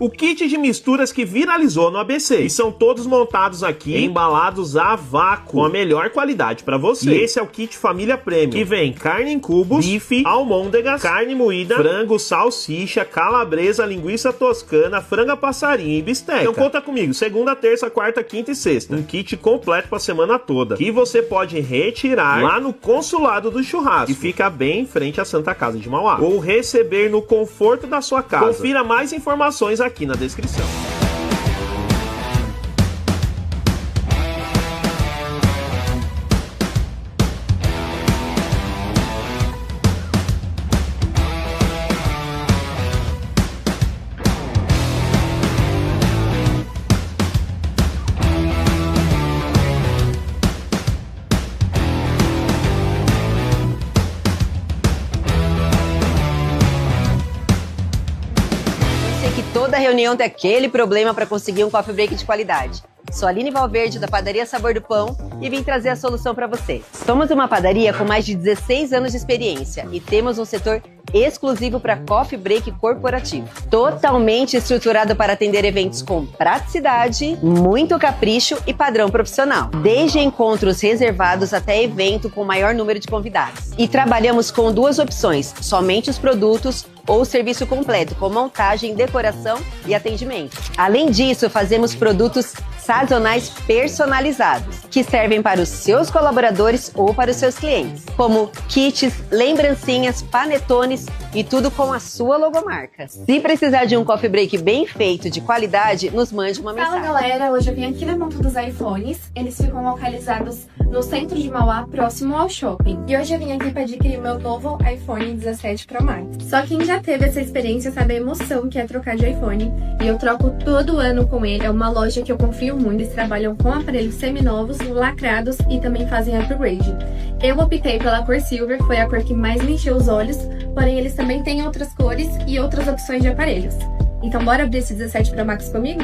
O kit de misturas que viralizou no ABC. E são todos montados aqui, embalados a vácuo, com a melhor qualidade para você. E esse é o kit Família Premium, que vem carne em cubos, bife, almôndegas, carne moída, frango, salsicha, calabresa, linguiça toscana, franga passarinho e bisteca. Então conta comigo, segunda, terça, quarta, quinta e sexta. Um kit completo pra semana toda, que você pode retirar lá no consulado do churrasco, que fica bem em frente à Santa Casa de Mauá, ou receber no conforto da sua casa. Confira mais informações aqui na descrição. Toda reunião tem aquele problema para conseguir um coffee break de qualidade. Sou a Aline Valverde, da Padaria Sabor do Pão, e vim trazer a solução para você. Somos uma padaria com mais de 16 anos de experiência e temos um setor exclusivo para coffee break corporativo. Totalmente estruturado para atender eventos com praticidade, muito capricho e padrão profissional. Desde encontros reservados até evento com maior número de convidados. E trabalhamos com duas opções, somente os produtos ou serviço completo, com montagem, decoração e atendimento. Além disso, fazemos produtos sazonais personalizados, que servem para os seus colaboradores ou para os seus clientes, como kits, lembrancinhas, panetones e tudo com a sua logomarca. Se precisar de um coffee break bem feito, de qualidade, nos mande uma mensagem. Fala galera, hoje eu vim aqui na monta dos iPhones, eles ficam localizados no centro de Mauá, próximo ao shopping. E hoje eu vim aqui para adquirir meu novo iPhone 17 Pro Max. Só quem já teve essa experiência sabe a emoção que é trocar de iPhone, e eu troco todo ano com ele. É uma loja que eu confio muito, eles trabalham com aparelhos seminovos, lacrados e também fazem upgrade. Eu optei pela cor Silver, foi a cor que mais me encheu os olhos, porém eles também têm outras cores e outras opções de aparelhos. Então bora abrir esse 17 Pro Max comigo?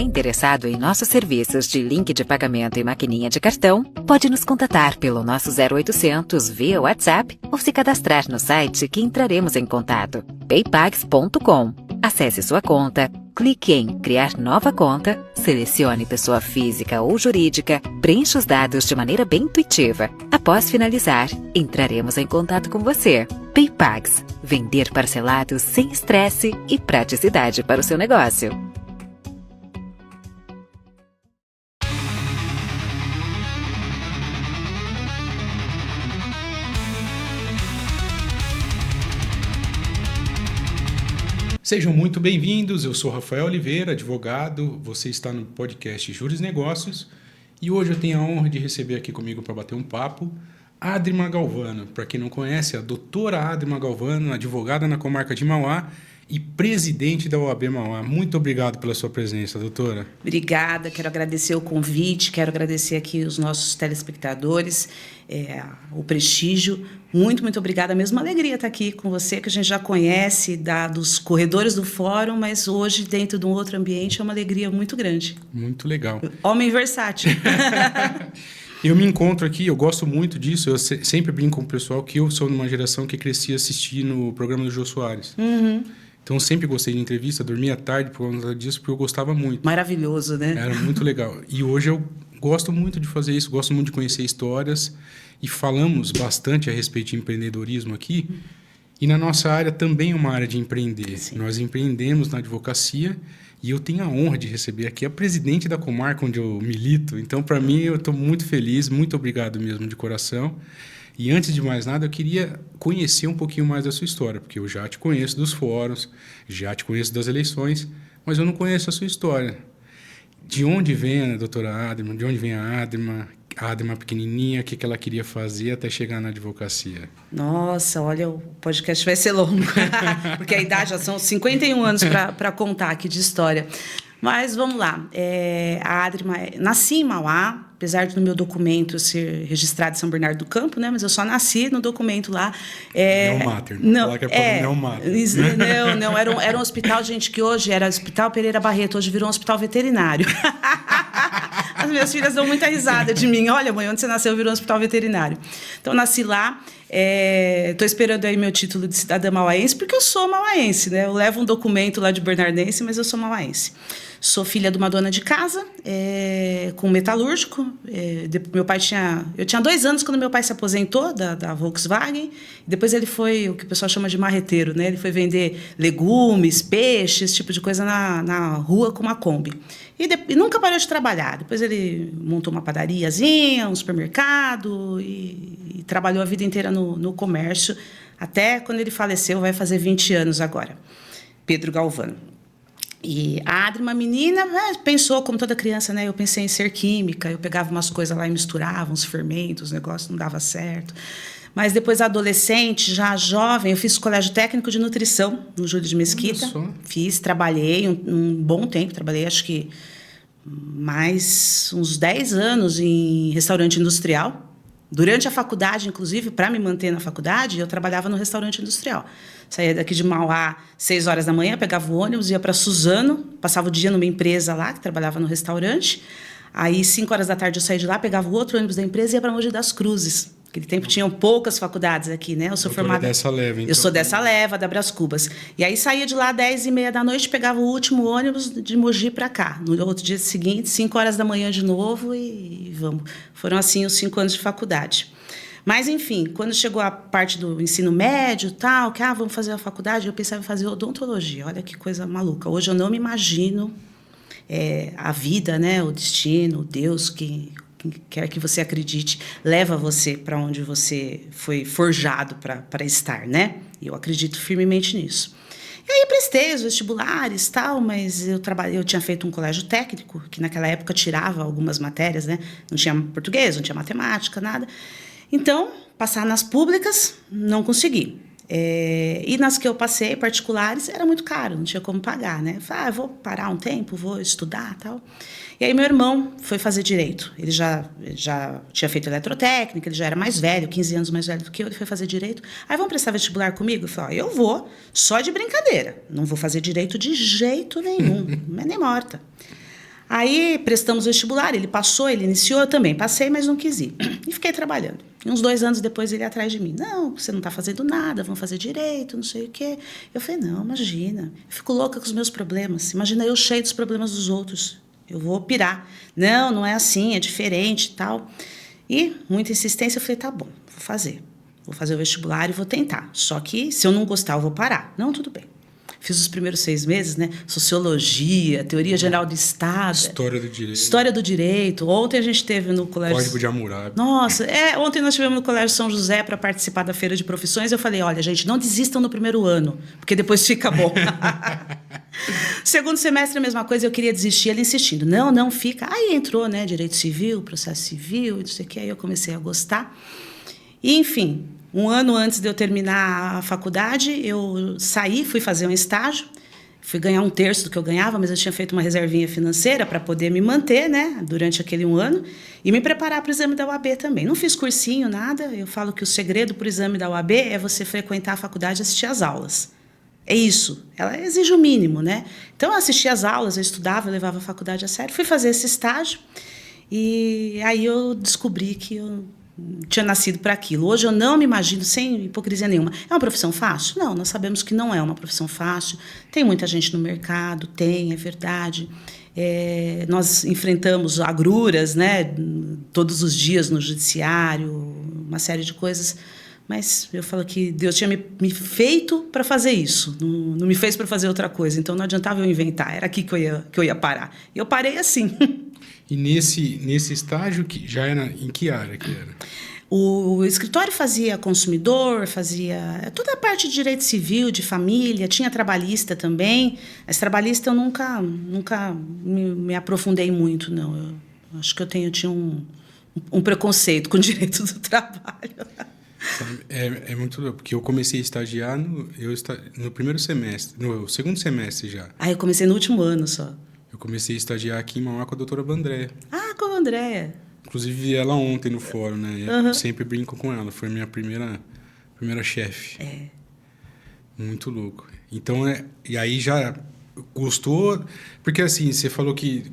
Interessado em nossos serviços de link de pagamento e maquininha de cartão, pode nos contatar pelo nosso 0800 via WhatsApp ou se cadastrar no site que entraremos em contato, paypags.com. Acesse sua conta, clique em criar nova conta, selecione pessoa física ou jurídica, preencha os dados de maneira bem intuitiva. Após finalizar, entraremos em contato com você. Paypags, vender parcelado sem estresse e praticidade para o seu negócio. Sejam muito bem-vindos, eu sou Rafael Oliveira, advogado, você está no podcast Juros Negócios e hoje eu tenho a honra de receber aqui comigo para bater um papo a Adrima Galvano. Para quem não conhece, a doutora Adrima Galvano, advogada na comarca de Mauá e presidente da OAB Mauá. Muito obrigado pela sua presença, doutora. Obrigada, quero agradecer o convite, quero agradecer aqui os nossos telespectadores, o prestígio. Muito obrigada mesmo. Uma alegria estar aqui com você, que a gente já conhece dos corredores do fórum, mas hoje, dentro de um outro ambiente, é uma alegria muito grande. Muito legal. Homem versátil. Eu me encontro aqui, eu gosto muito disso, eu sempre brinco com o pessoal que eu sou de uma geração que cresci assistindo o programa do Jô Soares. Uhum. Então, eu sempre gostei de entrevista, dormia tarde por causa disso, porque eu gostava muito. Maravilhoso, né? Era muito legal. E hoje eu gosto muito de fazer isso, gosto muito de conhecer histórias e falamos bastante a respeito de empreendedorismo aqui. E na nossa área também é uma área de empreender. Sim. Nós empreendemos na advocacia e eu tenho a honra de receber aqui a presidente da comarca onde eu milito. Então, para mim, eu estou muito feliz, muito obrigado mesmo de coração. E antes de mais nada, eu queria conhecer um pouquinho mais da sua história, porque eu já te conheço dos fóruns, já te conheço das eleições, mas eu não conheço a sua história. De onde vem a doutora Adrima? De onde vem a Adrima? A Adrima pequenininha, o que ela queria fazer até chegar na advocacia? Nossa, olha, o podcast vai ser longo, porque a idade já são 51 anos para contar aqui de história. Mas vamos lá, a Adrima, nasci em Mauá, apesar de no meu documento eu ser registrado em São Bernardo do Campo, né? Mas eu só nasci no documento lá. Neomater, não, falar que é Neomater. Não, era um hospital, gente, que hoje era Hospital Pereira Barreto, hoje virou um hospital veterinário. As minhas filhas dão muita risada de mim. Olha, mãe, onde você nasceu virou um hospital veterinário. Então, eu nasci lá. Estou esperando aí meu título de cidadã mauaense, porque eu sou mauaense, né? Eu levo um documento lá de bernardense, mas eu sou mauaense. Sou filha de uma dona de casa, com metalúrgico. Eu tinha 2 anos quando meu pai se aposentou da Volkswagen. Depois ele foi o que o pessoal chama de marreteiro, né? Ele foi vender legumes, peixes, esse tipo de coisa na rua com uma Kombi. E nunca parou de trabalhar. Depois ele montou uma padariazinha, um supermercado e trabalhou a vida inteira no comércio. Até quando ele faleceu, vai fazer 20 anos agora. Pedro Galvano. E a Adri, uma menina, pensou, como toda criança, né? Eu pensei em ser química, eu pegava umas coisas lá e misturava, uns fermentos, o negócio não dava certo. Mas depois, adolescente, já jovem, eu fiz colégio técnico de nutrição no Júlio de Mesquita. Trabalhei um bom tempo, trabalhei acho que mais uns 10 anos em restaurante industrial. Durante a faculdade, inclusive, para me manter na faculdade, eu trabalhava no restaurante industrial. Saía daqui de Mauá, 6 horas da manhã, pegava o ônibus, ia para Suzano, passava o dia numa empresa lá, que trabalhava no restaurante. Aí, 5 horas da tarde, eu saía de lá, pegava o outro ônibus da empresa e ia para Mogi das Cruzes. Naquele tempo tinham poucas faculdades aqui, né? Eu sou formada dessa leva, então. Eu sou dessa leva, da Brás Cubas. E aí saía de lá 10h30 da noite, pegava o último ônibus de Mogi para cá. No outro dia seguinte, 5 horas da manhã de novo e vamos. Foram assim os 5 anos de faculdade. Mas, enfim, quando chegou a parte do ensino médio, tal, que vamos fazer a faculdade, eu pensava em fazer odontologia. Olha que coisa maluca. Hoje eu não me imagino a vida, né, o destino, o Deus que quer que você acredite, leva você para onde você foi forjado para estar, né? E eu acredito firmemente nisso. E aí prestei os vestibulares, tal, mas eu tinha feito um colégio técnico, que naquela época tirava algumas matérias, né? Não tinha português, não tinha matemática, nada. Então, passar nas públicas, não consegui. E nas que eu passei, particulares, era muito caro, não tinha como pagar, né? Falei, vou parar um tempo, vou estudar, tal. E aí meu irmão foi fazer direito. Ele já tinha feito eletrotécnica, ele já era mais velho, 15 anos mais velho do que eu, ele foi fazer direito. Aí, vamos prestar vestibular comigo? Eu falei, eu vou, só de brincadeira. Não vou fazer direito de jeito nenhum, nem morta. Aí, prestamos vestibular, ele passou, ele iniciou, eu também passei, mas não quis ir. E fiquei trabalhando. E uns 2 anos depois, ele ia atrás de mim. Não, você não está fazendo nada, vamos fazer direito, não sei o quê. Eu falei, não, imagina. Eu fico louca com os meus problemas. Imagina eu cheio dos problemas dos outros. Eu vou pirar. Não, não é assim, é diferente e tal. E, muita insistência, eu falei, tá bom, vou fazer. Vou fazer o vestibular e vou tentar. Só que, se eu não gostar, eu vou parar. Não, tudo bem. Fiz os primeiros 6 meses, né? Sociologia, Teoria Geral do Estado. História do Direito. História do Direito. Ontem a gente teve no colégio... Código de Hammurabi. Nossa, ontem nós tivemos no Colégio São José para participar da Feira de Profissões. Eu falei, olha, gente, não desistam no primeiro ano, porque depois fica bom. Segundo semestre, a mesma coisa, eu queria desistir, ele insistindo. Não, fica. Aí entrou, né? Direito Civil, Processo Civil, não sei o quê. Aí eu comecei a gostar. E, enfim... 1 ano antes de eu terminar a faculdade, eu saí, fui fazer um estágio, fui ganhar 1/3 do que eu ganhava, mas eu tinha feito uma reservinha financeira para poder me manter, né, durante aquele 1 ano, e me preparar para o exame da UAB também. Não fiz cursinho, nada, eu falo que o segredo para o exame da UAB é você frequentar a faculdade e assistir às aulas. É isso, ela exige o mínimo, né? Então, eu assistia às aulas, eu estudava, eu levava a faculdade a sério, fui fazer esse estágio, e aí eu descobri que eu tinha nascido para aquilo. Hoje eu não me imagino, sem hipocrisia nenhuma. É uma profissão fácil? Não, nós sabemos que não é uma profissão fácil. Tem muita gente no mercado, é verdade. Nós enfrentamos agruras, né, todos os dias no judiciário, uma série de coisas. Mas eu falo que Deus tinha me feito para fazer isso, não me fez para fazer outra coisa. Então não adiantava eu inventar, era aqui que eu ia parar. E eu parei assim. E nesse estágio, que já era em que área que era? O escritório fazia consumidor, fazia toda a parte de direito civil, de família, tinha trabalhista também. Mas trabalhista eu nunca me aprofundei muito, não. Eu acho que eu tinha um preconceito com o direito do trabalho. É muito louco, porque eu comecei a estagiar no primeiro semestre, no segundo semestre já. Eu comecei no último ano só. Eu comecei a estagiar aqui em Mauá com a doutora Vandréia. Com a Andréia. Inclusive vi ela ontem no fórum, né? Eu sempre brinco com ela. Foi minha primeira chefe. Muito louco. Então, e aí já gostou... Porque assim, você falou que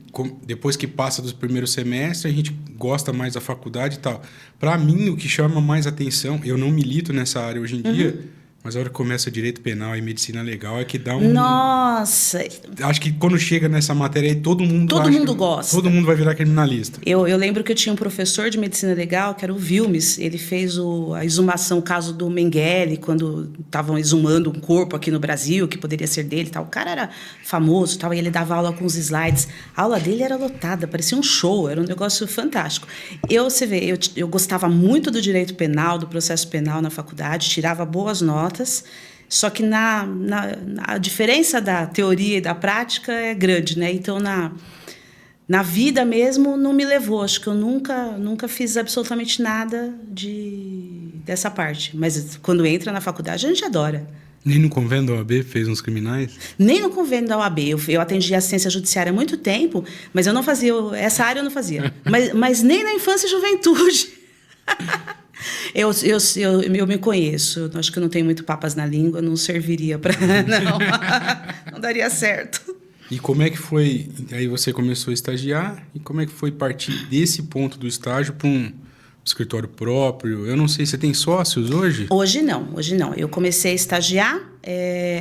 depois que passa dos primeiros semestres, a gente gosta mais da faculdade e tal. Para mim, o que chama mais atenção... Eu não milito nessa área hoje em dia... Mas a hora que começa direito penal e medicina legal é que dá um... Nossa! Acho que quando chega nessa matéria aí, todo mundo gosta. Todo mundo vai virar criminalista. Eu lembro que eu tinha um professor de medicina legal, que era o Vilmes. Ele fez a exumação, o caso do Mengele, quando estavam exumando um corpo aqui no Brasil, que poderia ser dele e tal. O cara era famoso, tal, e ele dava aula com os slides. A aula dele era lotada, parecia um show, era um negócio fantástico. Você vê, eu gostava muito do direito penal, do processo penal na faculdade, tirava boas notas. Só que a diferença da teoria e da prática é grande, né? Então, na vida mesmo, não me levou. Acho que eu nunca fiz absolutamente nada dessa parte. Mas quando entra na faculdade, a gente adora. Nem no convênio da OAB fez uns criminais? Nem no convênio da OAB. Eu atendi assistência judiciária há muito tempo, mas eu não fazia... Essa área eu não fazia. Mas nem na infância e juventude. Eu me conheço. Eu acho que eu não tenho muito papas na língua, não serviria para... Não daria certo. E como é que foi... Aí você começou a estagiar, e como é que foi partir desse ponto do estágio para um escritório próprio? Eu não sei, você tem sócios hoje? Hoje não. Eu comecei a estagiar,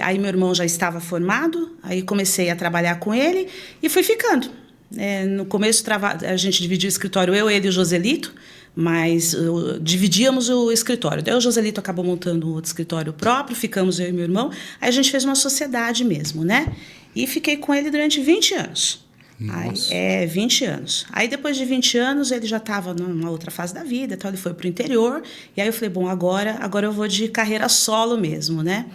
aí meu irmão já estava formado, aí comecei a trabalhar com ele e fui ficando. No começo a gente dividia o escritório, eu, ele e o Joselito, mas dividíamos o escritório. Daí o Joselito acabou montando um outro escritório próprio, ficamos eu e meu irmão, aí a gente fez uma sociedade mesmo, né? E fiquei com ele durante 20 anos. Nossa. 20 anos. Aí depois de 20 anos ele já estava numa outra fase da vida, então ele foi para o interior, e aí eu falei, bom, agora eu vou de carreira solo mesmo, né?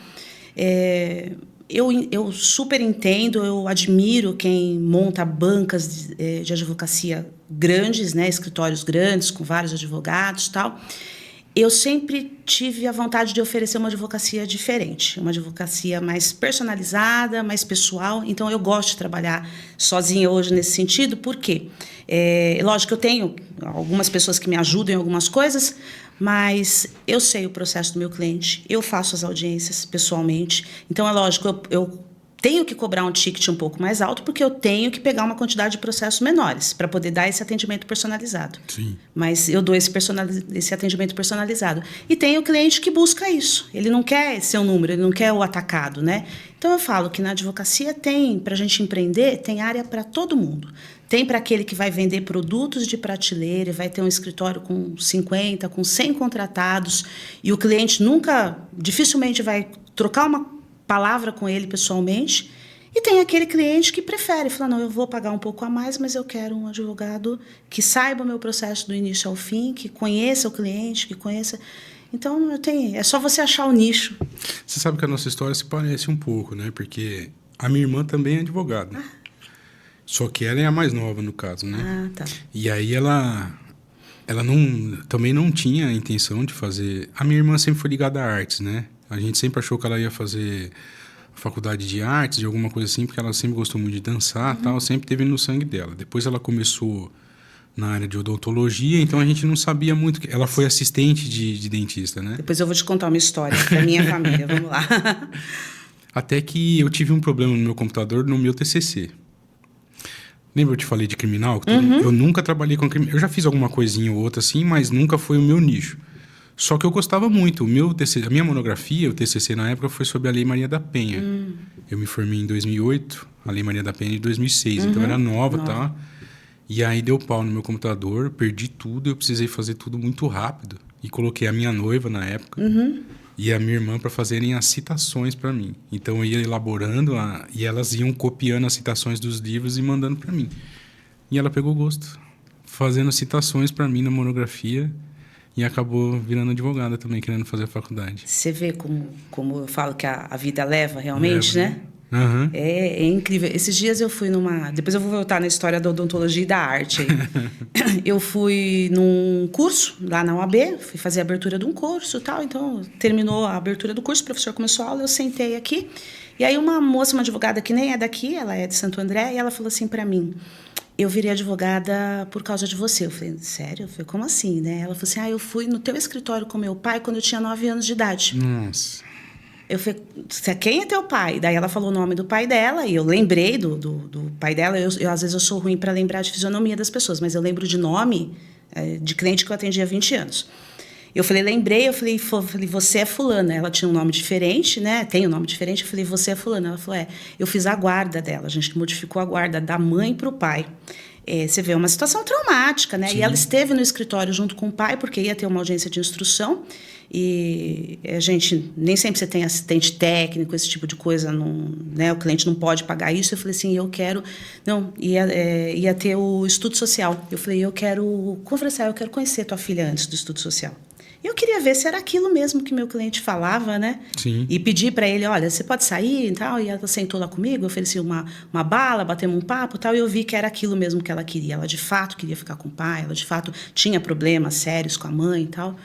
Eu super entendo, eu admiro quem monta bancas de advocacia grandes, né, escritórios grandes, com vários advogados e tal. Eu sempre tive a vontade de oferecer uma advocacia diferente, uma advocacia mais personalizada, mais pessoal. Então, eu gosto de trabalhar sozinha hoje nesse sentido, porque, lógico que eu tenho algumas pessoas que me ajudam em algumas coisas, mas eu sei o processo do meu cliente, eu faço as audiências pessoalmente. Então, é lógico, eu tenho que cobrar um ticket um pouco mais alto, porque eu tenho que pegar uma quantidade de processos menores para poder dar esse atendimento personalizado. Sim. Mas eu dou esse atendimento personalizado. E tem o cliente que busca isso. Ele não quer ser um número, ele não quer o atacado, né? Então, eu falo que na advocacia para a gente empreender, tem área para todo mundo. Tem para aquele que vai vender produtos de prateleira, vai ter um escritório com 50, com 100 contratados, e o cliente dificilmente vai trocar uma palavra com ele pessoalmente. E tem aquele cliente que prefere, fala, não, eu vou pagar um pouco a mais, mas eu quero um advogado que saiba o meu processo do início ao fim, que conheça o cliente, que conheça... Então, é só você achar o nicho. Você sabe que a nossa história se parece um pouco, né? Porque a minha irmã também é advogada. Só que ela é a mais nova, no caso, né? Ah, tá. E aí ela também não tinha a intenção de fazer... A minha irmã sempre foi ligada a artes, né? A gente sempre achou que ela ia fazer faculdade de artes, de alguma coisa assim, porque ela sempre gostou muito de dançar, tal, sempre teve no sangue dela. Depois ela começou na área de odontologia, então a gente não sabia muito... Ela foi assistente de dentista, né? Depois eu vou te contar uma história da minha família, vamos lá. Até que eu tive um problema no meu computador, no meu TCC. Lembra eu te falei de criminal? Eu nunca trabalhei com criminal. Eu já fiz alguma coisinha ou outra assim, mas nunca foi o meu nicho. Só que eu gostava muito. A minha monografia, o TCC na época, foi sobre a Lei Maria da Penha. Eu me formei em 2008, a Lei Maria da Penha de 2006. Então, era nova, tá? E aí, deu pau no meu computador, perdi tudo. Eu precisei fazer tudo muito rápido. E coloquei a minha noiva, na época, e a minha irmã para fazerem as citações para mim. Então, eu ia elaborando, e elas iam copiando as citações dos livros e mandando para mim. E ela pegou gosto, fazendo citações para mim na monografia. E acabou virando advogada também, querendo fazer a faculdade. Você vê como eu falo que a vida leva realmente, né? Uhum. É incrível. Esses dias eu fui Depois eu vou voltar na história da odontologia e da arte. Aí. Eu fui num curso lá na UAB, fui fazer a abertura de um curso e tal. Então, terminou a abertura do curso, o professor começou a aula, eu sentei aqui. E aí uma advogada que nem é daqui, ela é de Santo André, e ela falou assim para mim... eu virei advogada por causa de você. Eu falei, sério? Eu falei, como assim, né? Ela falou assim, eu fui no teu escritório com meu pai quando eu tinha 9 anos de idade. Nossa. Eu falei, quem é teu pai? Daí ela falou o nome do pai dela, e eu lembrei do pai dela. Às vezes eu sou ruim para lembrar de fisionomia das pessoas, mas eu lembro de nome de cliente que eu atendi há 20 anos. Eu falei, lembrei, eu falei, você é fulana. Ela tinha um nome diferente, né? Tem um nome diferente. Eu falei, você é fulana. Ela falou, eu fiz a guarda dela. A gente modificou a guarda da mãe para o pai. Você vê uma situação traumática, né? Sim. E ela esteve no escritório junto com o pai, porque ia ter uma audiência de instrução. E a gente, nem sempre você tem assistente técnico, esse tipo de coisa, não, né? O cliente não pode pagar isso. Eu falei assim, eu quero... Não, ia ter o estudo social. Eu falei, eu quero conversar, eu quero conhecer tua filha antes do estudo social. Eu queria ver se era aquilo mesmo que meu cliente falava, né? Sim. E pedi para ele, olha, você pode sair e tal. E ela sentou lá comigo, eu ofereci uma bala, batemos um papo e tal. E eu vi que era aquilo mesmo que ela queria. Ela, de fato, queria ficar com o pai. Ela, de fato, tinha problemas sérios com a mãe e tal.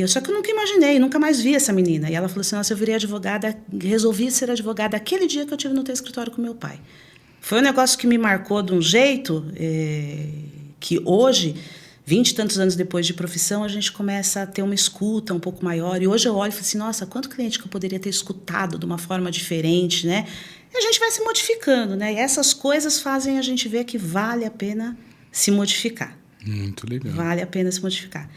Só que eu nunca imaginei, nunca mais vi essa menina. E ela falou assim, nossa, eu virei advogada, resolvi ser advogada aquele dia que eu estive no teu escritório com meu pai. Foi um negócio que me marcou de um jeito que hoje... 20 e tantos anos depois de profissão, a gente começa a ter uma escuta um pouco maior. E hoje eu olho e falo assim, nossa, quanto cliente que eu poderia ter escutado de uma forma diferente, né? E a gente vai se modificando, né? E essas coisas fazem a gente ver que vale a pena se modificar. Muito legal. Vale a pena se modificar.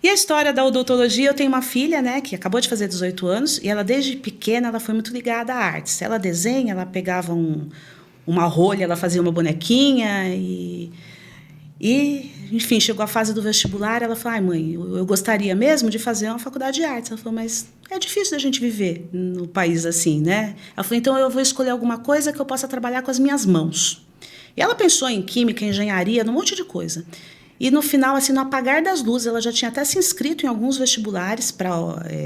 E a história da odontologia, eu tenho uma filha, né, que acabou de fazer 18 anos, e ela, desde pequena, ela foi muito ligada à artes. Ela desenha, ela pegava uma rolha, ela fazia uma bonequinha enfim, chegou a fase do vestibular, ela falou, mãe, eu gostaria mesmo de fazer uma faculdade de artes. Ela falou, mas é difícil da gente viver no país assim, né? Ela falou, então eu vou escolher alguma coisa que eu possa trabalhar com as minhas mãos. E ela pensou em química, engenharia, num monte de coisa. E no final, assim, no apagar das luzes, ela já tinha até se inscrito em alguns vestibulares para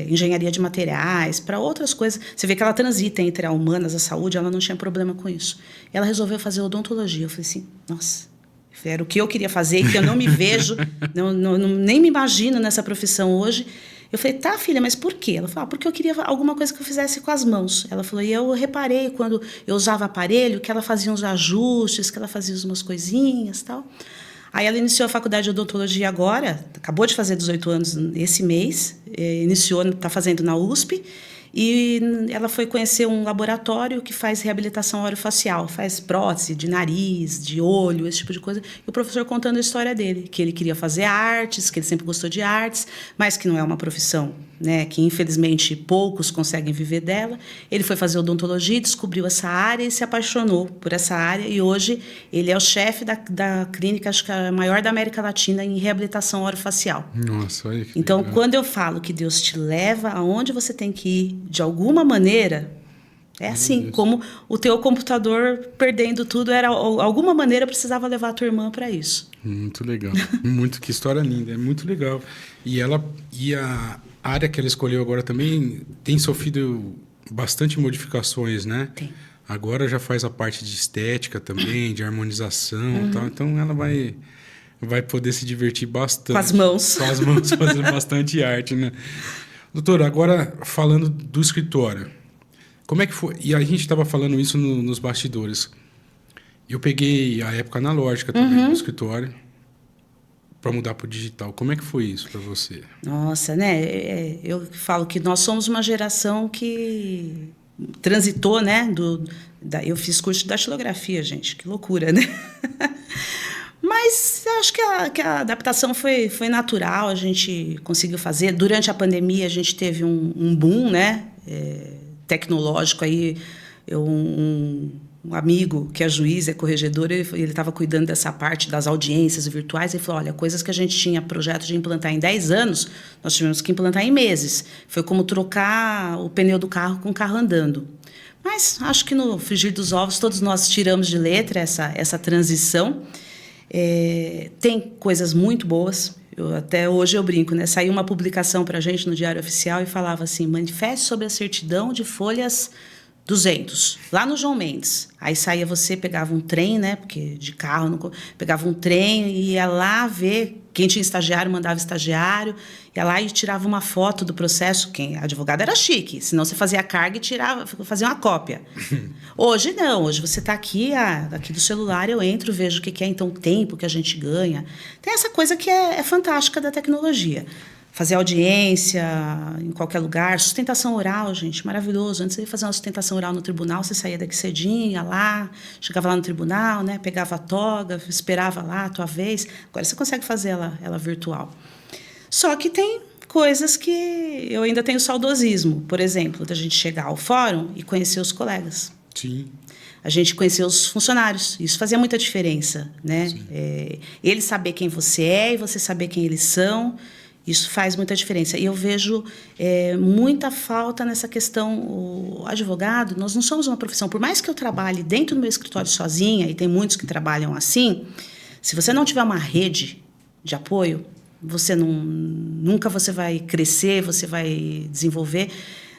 engenharia de materiais, para outras coisas. Você vê que ela transita entre a humanas e a saúde, ela não tinha problema com isso. E ela resolveu fazer odontologia. Eu falei assim, nossa... Era o que eu queria fazer, que eu não me vejo, nem me imagino nessa profissão hoje. Eu falei, tá, filha, mas por quê? Ela falou, porque eu queria alguma coisa que eu fizesse com as mãos. Ela falou, e eu reparei quando eu usava aparelho, que ela fazia uns ajustes, que ela fazia umas coisinhas e tal. Aí ela iniciou a faculdade de odontologia agora, acabou de fazer 18 anos esse mês, está fazendo na USP. E ela foi conhecer um laboratório que faz reabilitação orofacial, faz prótese de nariz, de olho, esse tipo de coisa. E o professor contando a história dele, que ele queria fazer artes, que ele sempre gostou de artes, mas que não é uma profissão, né, que infelizmente poucos conseguem viver dela. Ele foi fazer odontologia, descobriu essa área e se apaixonou por essa área. E hoje ele é o chefe da clínica, acho que é a maior da América Latina, em reabilitação orofacial. Nossa, olha que então, legal. Quando eu falo que Deus te leva aonde você tem que ir, de alguma maneira, é assim, como o teu computador perdendo tudo, alguma maneira precisava levar a tua irmã para isso. Muito legal. Que história linda, é muito legal. E a área que ela escolheu agora também tem sofrido bastante modificações, né? Tem. Agora já faz a parte de estética também, de harmonização e tal. Então ela vai poder se divertir bastante. Com as mãos. Com as mãos, fazendo bastante arte, né? Doutora, agora falando do escritório, como é que foi? E a gente estava falando isso nos bastidores. Eu peguei a época analógica também do escritório para mudar para o digital. Como é que foi isso para você? Nossa, né? Eu falo que nós somos uma geração que transitou, né? Eu fiz curso de datilografia, gente. Que loucura, né? Mas acho que a adaptação foi natural, a gente conseguiu fazer. Durante a pandemia, a gente teve um boom, né, tecnológico. Aí, um amigo que é juiz, é corregedor, ele estava cuidando dessa parte das audiências virtuais. Ele falou, olha, coisas que a gente tinha projeto de implantar em 10 anos, nós tivemos que implantar em meses. Foi como trocar o pneu do carro com o carro andando. Mas acho que no frigir dos ovos, todos nós tiramos de letra essa transição. Tem coisas muito boas. Até hoje eu brinco, né? Saiu uma publicação para a gente no Diário Oficial e falava assim, manifeste sobre a certidão de folhas 200, lá no João Mendes. Aí saía você, pegava um trem, né? Porque de carro, pegava um trem e ia lá ver Quem tinha estagiário mandava estagiário, ia lá e tirava uma foto do processo. Quem advogado era chique, senão você fazia a carga e fazia uma cópia. Hoje não, hoje você está aqui do celular, eu entro, vejo o que é então o tempo que a gente ganha. Tem essa coisa que é fantástica da tecnologia. Fazer audiência em qualquer lugar, sustentação oral, gente, maravilhoso. Antes de fazer uma sustentação oral no tribunal, você saía daqui cedinho, ia lá, chegava lá no tribunal, né, pegava a toga, esperava lá a tua vez. Agora você consegue fazer ela virtual. Só que tem coisas que eu ainda tenho saudosismo. Por exemplo, da gente chegar ao fórum e conhecer os colegas. Sim. A gente conhecer os funcionários. Isso fazia muita diferença, né? Eles saber quem você é e você saber quem eles são. Isso faz muita diferença. E eu vejo muita falta nessa questão. O advogado, nós não somos uma profissão. Por mais que eu trabalhe dentro do meu escritório sozinha, e tem muitos que trabalham assim, se você não tiver uma rede de apoio, nunca você vai crescer, você vai desenvolver.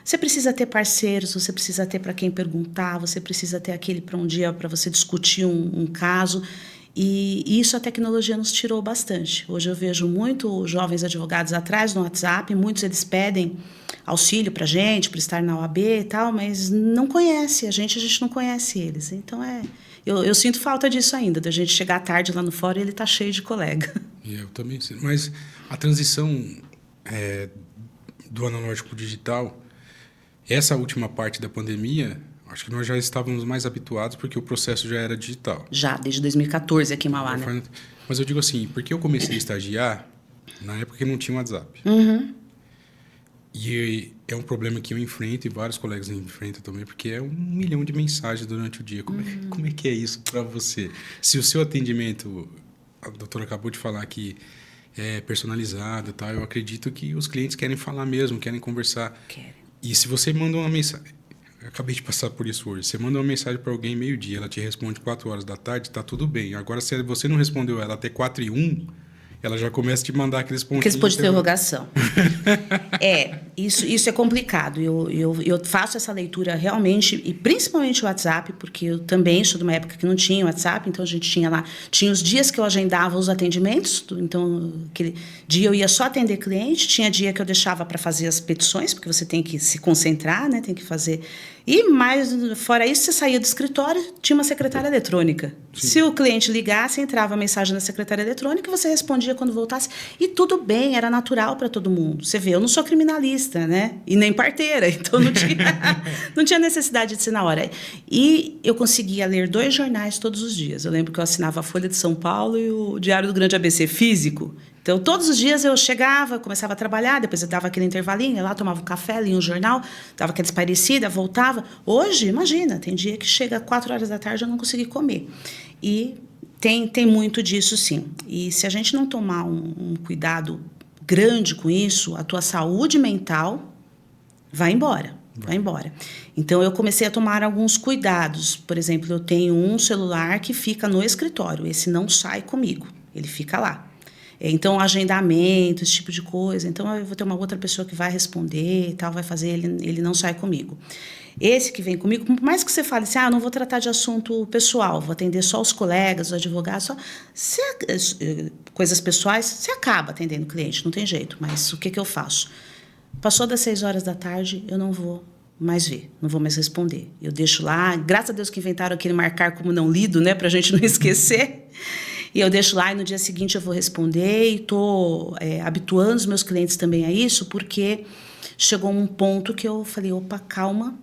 Você precisa ter parceiros, você precisa ter para quem perguntar, você precisa ter aquele para um dia para você discutir um caso. E isso a tecnologia nos tirou bastante. Hoje eu vejo muitos jovens advogados atrás no WhatsApp, muitos eles pedem auxílio para a gente, para estar na OAB e tal, mas não conhece, a gente não conhece eles. Então eu sinto falta disso ainda, da gente chegar tarde lá no fórum e ele tá cheio de colega. Eu também sinto. Mas a transição do analógico para o digital, essa última parte da pandemia... Acho que nós já estávamos mais habituados porque o processo já era digital. Já, desde 2014 aqui em Mauá, né? Mas eu digo assim, porque eu comecei a estagiar na época que não tinha WhatsApp. Uhum. E é um problema que eu enfrento e vários colegas enfrentam também, porque é 1 milhão de mensagens durante o dia. Como é que é isso para você? Se o seu atendimento, a doutora acabou de falar que é personalizado e tal, eu acredito que os clientes querem falar mesmo, querem conversar. Querem. E se você manda uma mensagem... Eu acabei de passar por isso hoje. Você manda uma mensagem para alguém meio-dia, ela te responde 4 horas da tarde, tá tudo bem. Agora, se você não respondeu ela até 4:01, ela já começa a te mandar aqueles pontinhos. Aqueles pontos de interrogação. Isso é complicado. Eu faço essa leitura realmente, e principalmente o WhatsApp, porque eu também sou de uma época que não tinha WhatsApp, então a gente tinha os dias que eu agendava os atendimentos, então aquele dia eu ia só atender cliente, tinha dia que eu deixava para fazer as petições, porque você tem que se concentrar, né, tem que fazer... E mais, fora isso, você saía do escritório, tinha uma secretária eletrônica. Sim. Se o cliente ligasse, entrava a mensagem na secretária eletrônica e você respondia quando voltasse. E tudo bem, era natural para todo mundo. Você vê, eu não sou criminalista, né? E nem parteira, então não tinha necessidade de ser na hora. E eu conseguia ler 2 jornais todos os dias. Eu lembro que eu assinava a Folha de São Paulo e o Diário do Grande ABC físico. Então, todos os dias eu chegava, começava a trabalhar, depois eu dava aquele intervalinho, ia lá, tomava um café, lia um jornal, dava aquela espairecida, voltava. Hoje, imagina, tem dia que chega 4 horas da tarde e eu não consegui comer. E tem muito disso, sim. E se a gente não tomar um cuidado grande com isso, a tua saúde mental vai embora. Vai embora. Então, eu comecei a tomar alguns cuidados. Por exemplo, eu tenho um celular que fica no escritório. Esse não sai comigo, ele fica lá. Então, agendamento, esse tipo de coisa. Então, eu vou ter uma outra pessoa que vai responder e tal, vai fazer, ele não sai comigo. Esse que vem comigo, por mais que você fale assim, eu não vou tratar de assunto pessoal, vou atender só os colegas, os advogados, coisas pessoais, você acaba atendendo o cliente, não tem jeito. Mas o que eu faço? Passou das 6 horas da tarde, eu não vou mais ver, não vou mais responder. Eu deixo lá, graças a Deus que inventaram aquele marcar como não lido, né, pra gente não esquecer. E eu deixo lá e no dia seguinte eu vou responder e estou habituando os meus clientes também a isso, porque chegou um ponto que eu falei, opa, calma,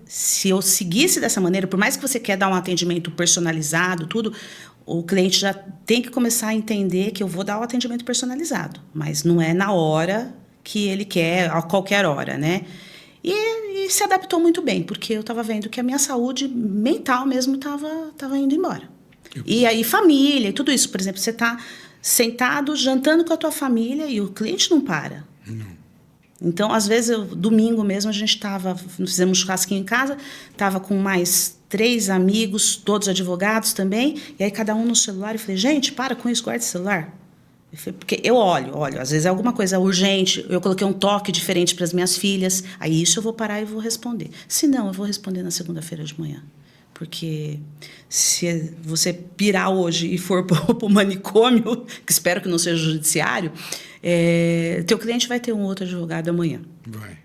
se eu seguisse dessa maneira, por mais que você quer dar um atendimento personalizado, tudo, o cliente já tem que começar a entender que eu vou dar o atendimento personalizado, mas não é na hora que ele quer, a qualquer hora, né? E se adaptou muito bem, porque eu estava vendo que a minha saúde mental mesmo estava indo embora. E aí família e tudo isso, por exemplo, você está sentado jantando com a tua família e o cliente não para. Não. Então, às vezes, domingo mesmo, a gente fizemos um churrasquinho em casa, estava com mais 3 amigos, todos advogados também, e aí cada um no celular, e falei, gente, para com isso, guarda esse celular. Porque eu olho, às vezes é alguma coisa urgente, eu coloquei um toque diferente para as minhas filhas, aí isso eu vou parar e vou responder. Se não, eu vou responder na segunda-feira de manhã. Porque se você pirar hoje e for para o manicômio, que espero que não seja judiciário, teu cliente vai ter um outro advogado amanhã. Vai.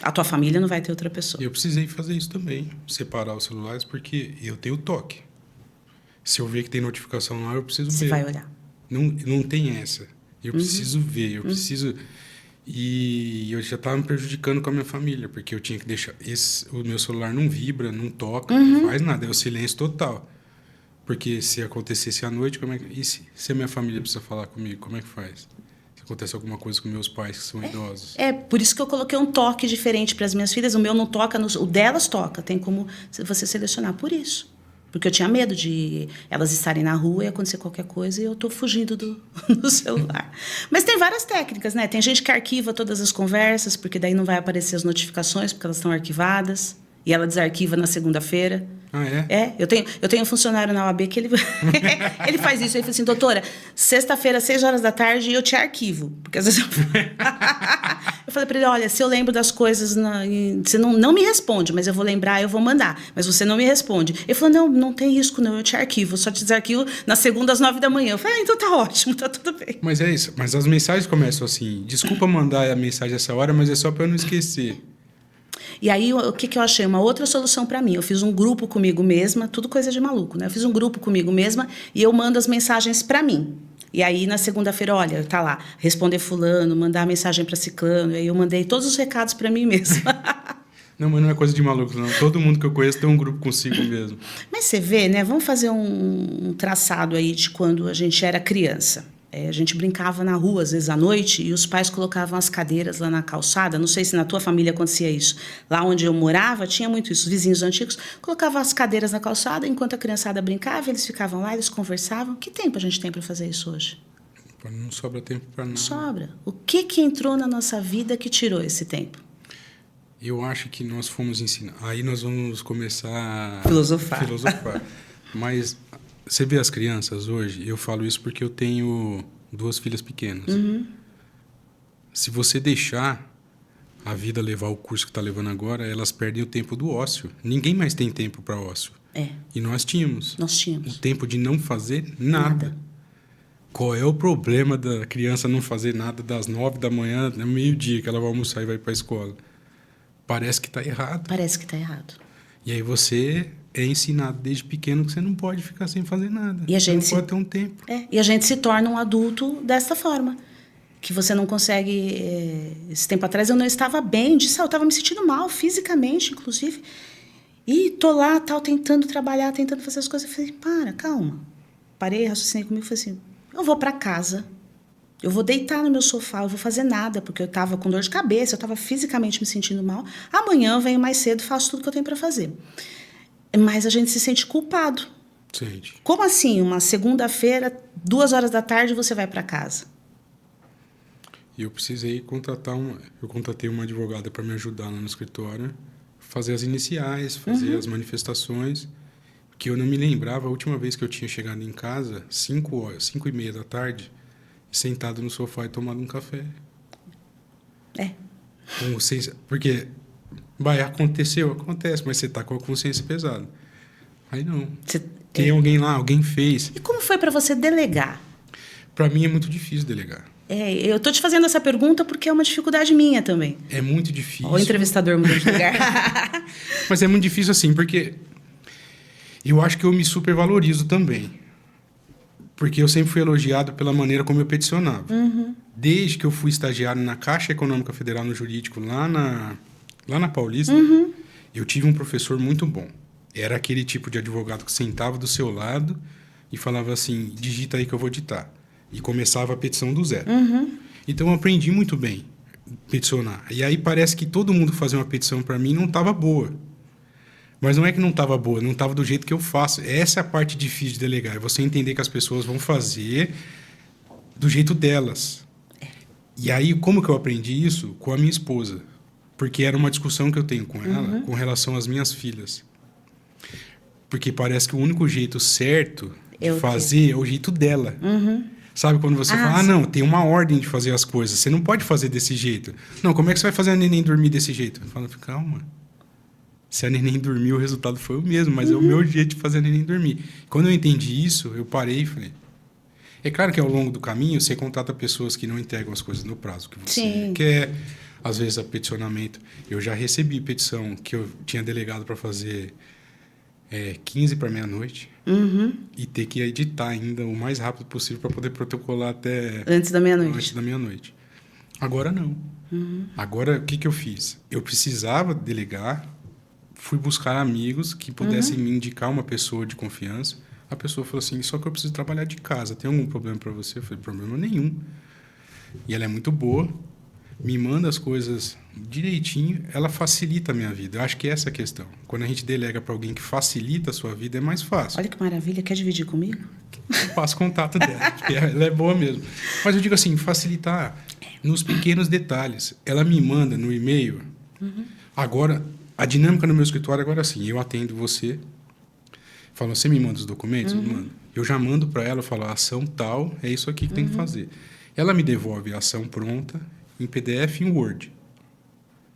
A tua família não vai ter outra pessoa. Eu precisei fazer isso também, separar os celulares, porque eu tenho toque. Se eu ver que tem notificação lá, eu preciso ver. Você vai olhar. Não tem essa. Eu preciso ver, eu preciso... E eu já estava me prejudicando com a minha família, porque eu tinha que deixar... o meu celular não vibra, não toca, não faz nada, é o silêncio total. Porque se acontecesse à noite, e se a minha família precisa falar comigo, como é que faz? Se acontece alguma coisa com meus pais, que são idosos. Por isso que eu coloquei um toque diferente para as minhas filhas. O meu não toca, o delas toca. Tem como você selecionar por isso. Porque eu tinha medo de elas estarem na rua e acontecer qualquer coisa e eu estou fugindo do celular. Mas tem várias técnicas, né? Tem gente que arquiva todas as conversas, porque daí não vai aparecer as notificações, porque elas estão arquivadas. E ela desarquiva na segunda-feira. Ah, é? Eu tenho um funcionário na OAB que ele faz isso. Ele fala assim, doutora, sexta-feira, 6 horas da tarde, eu te arquivo. Porque às vezes eu falei para ele, olha, se eu lembro das coisas, você não me responde, mas eu vou lembrar, eu vou mandar. Mas você não me responde. Ele falou, não tem risco não, eu te arquivo. Só te desarquivo na segunda às 9 da manhã. Eu falei, então tá ótimo, tá tudo bem. Mas é isso. Mas as mensagens começam assim, desculpa mandar a mensagem essa hora, mas é só para eu não esquecer. E aí, o que eu achei? Uma outra solução para mim. Eu fiz um grupo comigo mesma, tudo coisa de maluco, né? Eu fiz um grupo comigo mesma e eu mando as mensagens para mim. E aí, na segunda-feira, olha, tá lá, responder fulano, mandar mensagem para ciclano. E aí eu mandei todos os recados para mim mesma. Não, mas não é coisa de maluco, não. Todo mundo que eu conheço tem um grupo consigo mesmo. Mas você vê, né? Vamos fazer um traçado aí de quando a gente era criança. A gente brincava na rua, às vezes, à noite, e os pais colocavam as cadeiras lá na calçada. Não sei se na tua família acontecia isso. Lá onde eu morava, tinha muito isso. Os vizinhos antigos colocavam as cadeiras na calçada, enquanto a criançada brincava, eles ficavam lá, eles conversavam. Que tempo a gente tem para fazer isso hoje? Não sobra tempo para nada. Não sobra. O que entrou na nossa vida que tirou esse tempo? Eu acho que nós fomos ensinados. Aí nós vamos começar a filosofar. Mas... Você vê as crianças hoje, eu falo isso porque eu tenho 2 filhas pequenas. Se você deixar a vida levar o curso que está levando agora, elas perdem o tempo do ócio. Ninguém mais tem tempo para ócio. E nós tínhamos. O tempo de não fazer nada. Qual é o problema da criança não fazer nada das 9 da manhã, no meio-dia, que ela vai almoçar e vai para a escola? Parece que está errado. Parece que está errado. E aí você... é ensinado desde pequeno que você não pode ficar sem fazer nada. E a gente não pode ter um tempo. E a gente se torna um adulto dessa forma. Que você não consegue... Esse tempo atrás eu não estava bem de saúde. Eu estava me sentindo mal, fisicamente, inclusive. E tô lá, tentando trabalhar, tentando fazer as coisas. Eu falei, calma. Parei, raciocinei comigo e falei assim, eu vou para casa. Eu vou deitar no meu sofá, eu vou fazer nada, porque eu estava com dor de cabeça, eu estava fisicamente me sentindo mal. Amanhã eu venho mais cedo e faço tudo que eu tenho para fazer. Mas a gente se sente culpado. Sente. Como assim? Uma segunda-feira, 2 horas da tarde, você vai para casa? E eu precisei Eu contratei uma advogada para me ajudar lá no escritório, fazer as iniciais, fazer as manifestações, que eu não me lembrava a última vez que eu tinha chegado em casa, 5h30 da tarde, sentado no sofá e tomado um café. Porque... acontece, mas você tá com a consciência pesada. Aí não. Tem alguém lá, alguém fez. E como foi para você delegar? Para mim é muito difícil delegar. Eu tô te fazendo essa pergunta porque é uma dificuldade minha também. É muito difícil. O entrevistador mudou de lugar. Mas é muito difícil assim, porque eu acho que eu me supervalorizo também. Porque eu sempre fui elogiado pela maneira como eu peticionava. Desde que eu fui estagiário na Caixa Econômica Federal no Jurídico, lá na Paulista, eu tive um professor muito bom. Era aquele tipo de advogado que sentava do seu lado e falava assim, digita aí que eu vou ditar. E começava a petição do zero. Então eu aprendi muito bem peticionar. E aí parece que todo mundo que fazia uma petição para mim não estava boa. Mas não é que não estava boa, não estava do jeito que eu faço. Essa é a parte difícil de delegar. É você entender que as pessoas vão fazer do jeito delas. E aí, como que eu aprendi isso? Com a minha esposa. Porque era uma discussão que eu tenho com ela com relação às minhas filhas. Porque parece que o único jeito certo de fazer é o jeito dela. Sabe quando você fala, não, tem uma ordem de fazer as coisas. Você não pode fazer desse jeito. Não, como é que você vai fazer a neném dormir desse jeito? Eu falo, calma. Se a neném dormiu, o resultado foi o mesmo, mas é o meu jeito de fazer a neném dormir. Quando eu entendi isso, eu parei e falei... É claro que ao longo do caminho você contrata pessoas que não entregam as coisas no prazo que você quer. Às vezes, a peticionamento... Eu já recebi petição que eu tinha delegado para fazer 15 para meia-noite e ter que editar ainda o mais rápido possível para poder protocolar até... Antes da meia-noite. Antes da meia-noite. Agora, não. Agora, o que eu fiz? Eu precisava delegar, fui buscar amigos que pudessem me indicar uma pessoa de confiança. A pessoa falou assim, só que eu preciso trabalhar de casa. Tem algum problema para você? Eu falei, problema nenhum. E ela é muito boa, me manda as coisas direitinho, ela facilita a minha vida. Eu acho que essa é a questão. Quando a gente delega para alguém que facilita a sua vida, é mais fácil. Olha que maravilha, quer dividir comigo? Eu passo contato dela, porque ela é boa mesmo. Mas eu digo assim, facilitar nos pequenos detalhes. Ela me manda no e-mail. Agora, a dinâmica no meu escritório agora é assim, eu atendo você, falo, você me manda os documentos? Mando. Eu já mando para ela, eu falo, a ação tal, é isso aqui que tem que fazer. Ela me devolve a ação pronta, em PDF e em Word.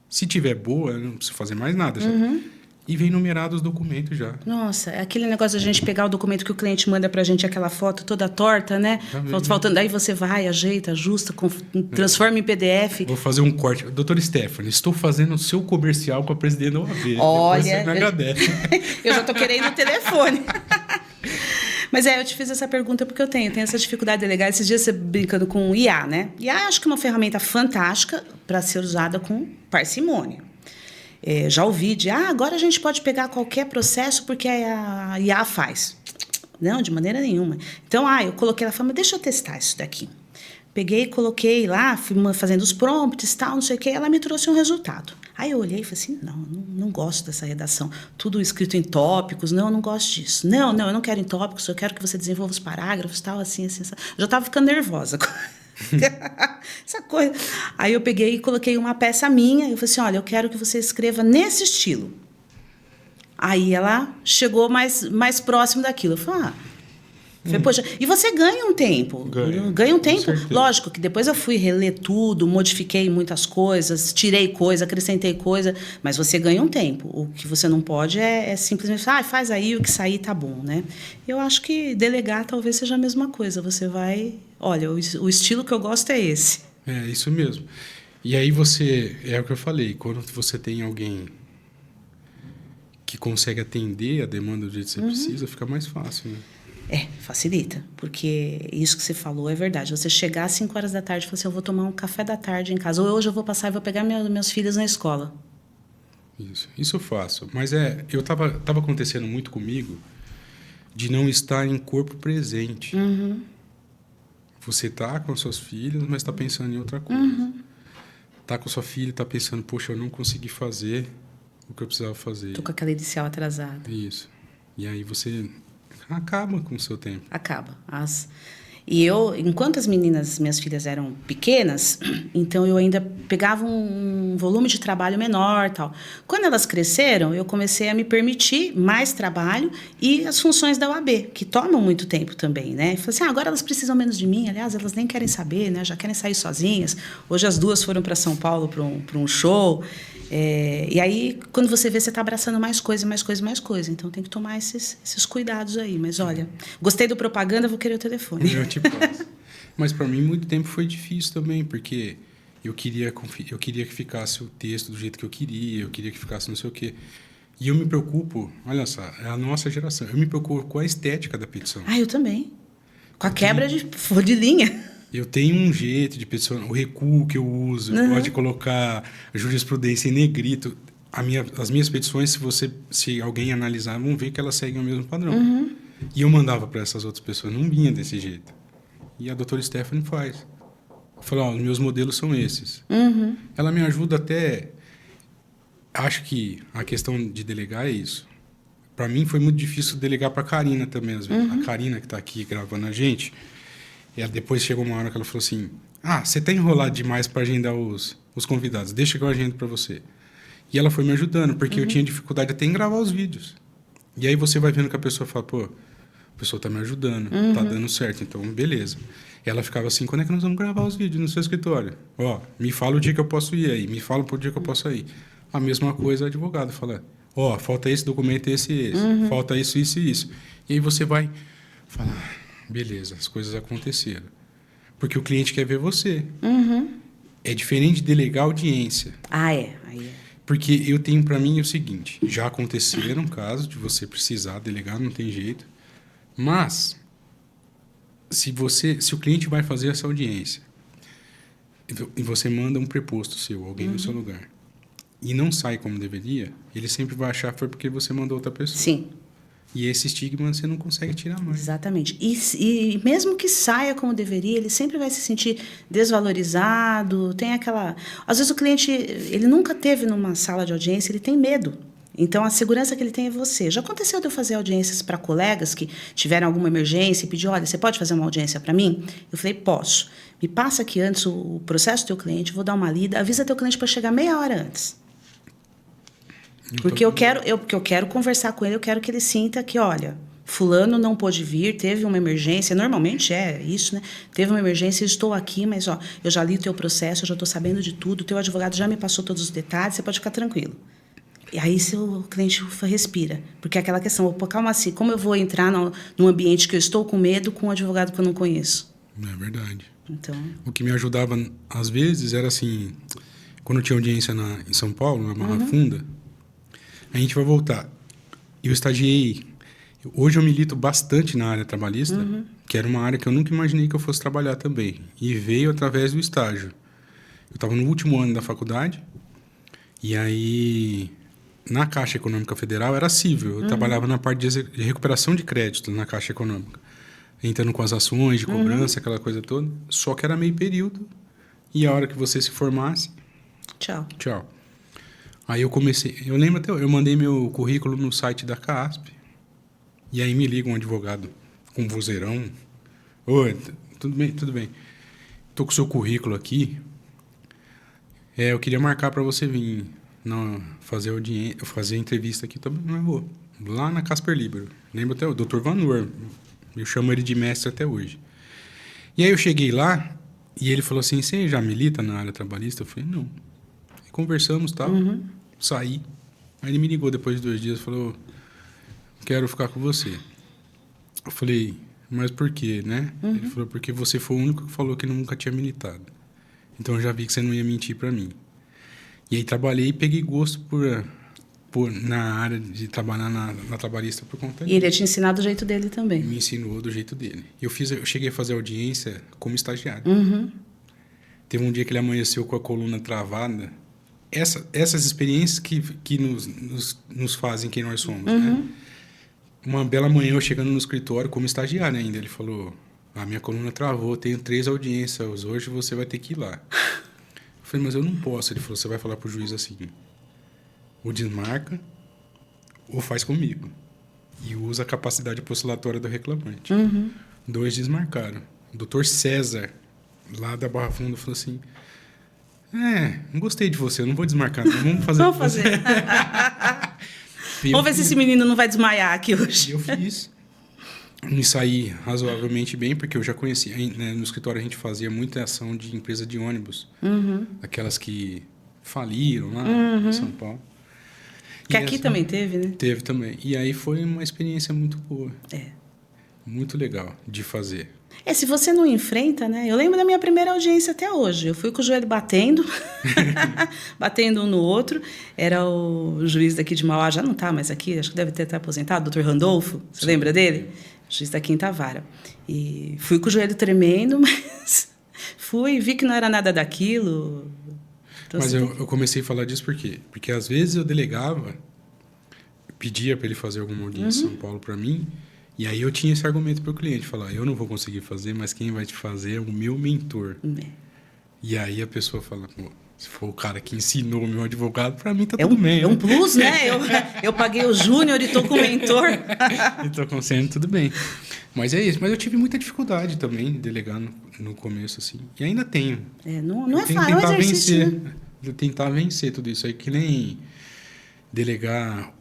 Se tiver boa, eu não preciso fazer mais nada. E vem numerado os documentos já. Nossa, é aquele negócio da gente pegar o documento que o cliente manda pra gente, aquela foto toda torta, né? Faltando, aí você vai, ajeita, ajusta, transforma em PDF. Vou fazer um corte. Doutora Stephanie, estou fazendo o seu comercial com a presidente da OAB. Olha, você me agradece. Eu já tô querendo o telefone. Mas eu te fiz essa pergunta porque eu tenho essa dificuldade de delegar. Esses dias você brincando com o IA, né? IA acho que é uma ferramenta fantástica para ser usada com parcimônia. Já ouvi agora a gente pode pegar qualquer processo porque a IA faz. Não, de maneira nenhuma. Então, eu coloquei, ela falou, deixa eu testar isso daqui. Peguei, coloquei lá, fui fazendo os prompts, tal, não sei o quê, ela me trouxe um resultado. Aí eu olhei e falei assim, não gosto dessa redação. Tudo escrito em tópicos, eu não gosto disso. Não, eu não quero em tópicos, eu quero que você desenvolva os parágrafos, tal, assim. Eu já estava ficando nervosa essa coisa. Aí eu peguei e coloquei uma peça minha, e eu falei assim, olha, eu quero que você escreva nesse estilo. Aí ela chegou mais próximo daquilo. Eu falei, poxa, e você ganha um tempo. Ganha um tempo. Lógico que depois eu fui reler tudo, modifiquei muitas coisas, tirei coisa, acrescentei coisa, mas você ganha um tempo. O que você não pode é simplesmente, faz aí, o que sair tá bom, né? Eu acho que delegar talvez seja a mesma coisa. Você vai, olha, o estilo que eu gosto é esse. É, isso mesmo. E aí é o que eu falei, quando você tem alguém que consegue atender a demanda do jeito que você precisa, fica mais fácil, né? Facilita, porque isso que você falou é verdade. Você chegar às 5 horas da tarde e falar assim, eu vou tomar um café da tarde em casa, ou hoje eu vou passar e vou pegar meus filhos na escola. Isso eu faço. Mas tava acontecendo muito comigo de não estar em corpo presente. Você tá com seus filhos, mas tá pensando em outra coisa. Tá com sua filha e tá pensando, poxa, eu não consegui fazer o que eu precisava fazer. Tô com aquela inicial atrasada. Isso. E aí você acaba com o seu tempo. Acaba. E eu, enquanto minhas filhas eram pequenas, então eu ainda pegava um volume de trabalho menor, tal. Quando elas cresceram, eu comecei a me permitir mais trabalho e as funções da UAB, que tomam muito tempo também, né? Falei assim, agora elas precisam menos de mim, aliás, elas nem querem saber, né? Já querem sair sozinhas. Hoje as duas foram para São Paulo para um show. E aí, quando você vê, você está abraçando mais coisa. Então, tem que tomar esses cuidados aí. Mas, olha, gostei do propaganda, vou querer o telefone. Eu te passo. Mas, para mim, muito tempo foi difícil também, porque eu queria que ficasse o texto do jeito que eu queria que ficasse não sei o quê. E eu me preocupo, olha só, é a nossa geração, eu me preocupo com a estética da petição. Eu também. Com a quebra de linha. Eu tenho um jeito de peticionar, o recuo que eu uso, eu gosto de colocar jurisprudência em negrito. As minhas petições, se alguém analisar, vão ver que elas seguem o mesmo padrão. E eu mandava para essas outras pessoas, não vinha desse jeito. E a doutora Stephanie faz. Eu falo, os meus modelos são esses. Ela me ajuda até... Acho que a questão de delegar é isso. Para mim foi muito difícil delegar para a Karina também, às vezes. A Karina, que está aqui gravando a gente... E depois chegou uma hora que ela falou assim, você tá enrolado demais para agendar os convidados, deixa que eu agendo para você. E ela foi me ajudando, porque eu tinha dificuldade até em gravar os vídeos. E aí você vai vendo que a pessoa fala, a pessoa tá me ajudando, tá dando certo, então beleza. E ela ficava assim, quando é que nós vamos gravar os vídeos no seu escritório? Me fala o dia que eu posso ir aí, me fala por dia que eu posso ir. A mesma coisa o advogado fala, Ó, falta esse documento, esse. Falta isso, isso e isso. E aí você vai falar, beleza, as coisas aconteceram. Porque o cliente quer ver você. É diferente de delegar audiência. Ah, é. Aí é. Porque eu tenho para mim o seguinte, já aconteceram casos de você precisar delegar, não tem jeito. Mas, se o cliente vai fazer essa audiência e você manda um preposto seu, alguém no seu lugar, e não sai como deveria, ele sempre vai achar que foi porque você mandou outra pessoa. Sim. E esse estigma você não consegue tirar mais. Exatamente. E mesmo que saia como deveria, ele sempre vai se sentir desvalorizado, tem aquela... Às vezes o cliente, ele nunca teve numa sala de audiência, ele tem medo. Então, a segurança que ele tem é você. Já aconteceu de eu fazer audiências para colegas que tiveram alguma emergência e pedir, olha, você pode fazer uma audiência para mim? Eu falei, posso. Me passa aqui antes o processo do teu cliente, vou dar uma lida, avisa teu cliente para chegar meia hora antes. Porque eu quero conversar com ele, eu quero que ele sinta que, olha, fulano não pôde vir, teve uma emergência, normalmente é isso, né? Teve uma emergência, eu estou aqui, mas ó, eu já li o teu processo, eu já estou sabendo de tudo, o teu advogado já me passou todos os detalhes, você pode ficar tranquilo. E aí seu cliente respira, porque é aquela questão, calma assim, como eu vou entrar num ambiente que eu estou com medo com um advogado que eu não conheço? É verdade. Então... O que me ajudava, às vezes, era assim, quando eu tinha audiência em São Paulo, na Barra Funda, a gente vai voltar. Eu estagiei. Hoje eu milito bastante na área trabalhista, que era uma área que eu nunca imaginei que eu fosse trabalhar também. E veio através do estágio. Eu estava no último ano da faculdade, e aí, na Caixa Econômica Federal, era cível. Eu trabalhava na parte de recuperação de crédito na Caixa Econômica. Entrando com as ações de cobrança, aquela coisa toda. Só que era meio período. E a hora que você se formasse... Tchau. Tchau. Aí eu comecei, eu lembro até, eu mandei meu currículo no site da CASP, e aí me liga um advogado com um vozeirão. Oi, tudo bem. Tô com o seu currículo aqui, eu queria marcar para você vir fazer entrevista aqui também, não vou. Lá na Casper Libero, lembro até o Dr. Vanor, eu chamo ele de mestre até hoje. E aí eu cheguei lá, e ele falou assim, você já milita na área trabalhista? Eu falei, não. Conversamos e tal, saí. Aí ele me ligou depois de 2 dias e falou, quero ficar com você. Eu falei, mas por quê, né? Ele falou, porque você foi o único que falou que nunca tinha militado. Então eu já vi que você não ia mentir para mim. E aí trabalhei e peguei gosto na área de trabalhar na trabalhista por conta disso. E ele ia te ensinar do jeito dele também. Me ensinou do jeito dele. Eu cheguei a fazer audiência como estagiário. Teve um dia que ele amanheceu com a coluna travada. Essas experiências que nos fazem quem nós somos, né? Uma bela manhã, eu chegando no escritório como estagiário ainda, ele falou, minha coluna travou, tenho 3 audiências, hoje você vai ter que ir lá. Eu falei, mas eu não posso. Ele falou, você vai falar pro juiz assim, ou desmarca, ou faz comigo. E usa a capacidade postulatória do reclamante. 2 desmarcaram. O doutor César, lá da Barra Funda, falou assim, não gostei de você, eu não vou desmarcar, não. Vamos fazer. Vamos fazer. Vamos ver se esse menino não vai desmaiar aqui hoje. E eu fiz. Me saí razoavelmente bem, porque eu já conhecia, né, no escritório a gente fazia muita ação de empresa de ônibus. Aquelas que faliram lá em São Paulo. Que aqui também teve, né? Teve também. E aí foi uma experiência muito boa. Muito legal de fazer. Se você não enfrenta, né? Eu lembro da minha primeira audiência até hoje. Eu fui com o joelho batendo, batendo um no outro. Era o juiz daqui de Mauá, já não está mais aqui, acho que deve ter até aposentado, Dr. Randolfo. Você lembra dele? Juiz da Quinta Vara. E fui com o joelho tremendo, mas vi que não era nada daquilo. Então, mas eu comecei a falar disso por quê? Porque às vezes eu delegava, pedia para ele fazer alguma audiência em São Paulo para mim. E aí eu tinha esse argumento para o cliente, falar, eu não vou conseguir fazer, mas quem vai te fazer é o meu mentor. E aí a pessoa fala, se for o cara que ensinou o meu advogado, para mim tá tudo bem. É um plus, né? Eu paguei o júnior e tô com o mentor. E tô com o sênior, tudo bem. Mas é isso. Mas eu tive muita dificuldade também de delegar no começo, assim. E ainda tenho. Não é fácil, é um exercício. Tentar vencer tudo isso aí, que nem delegar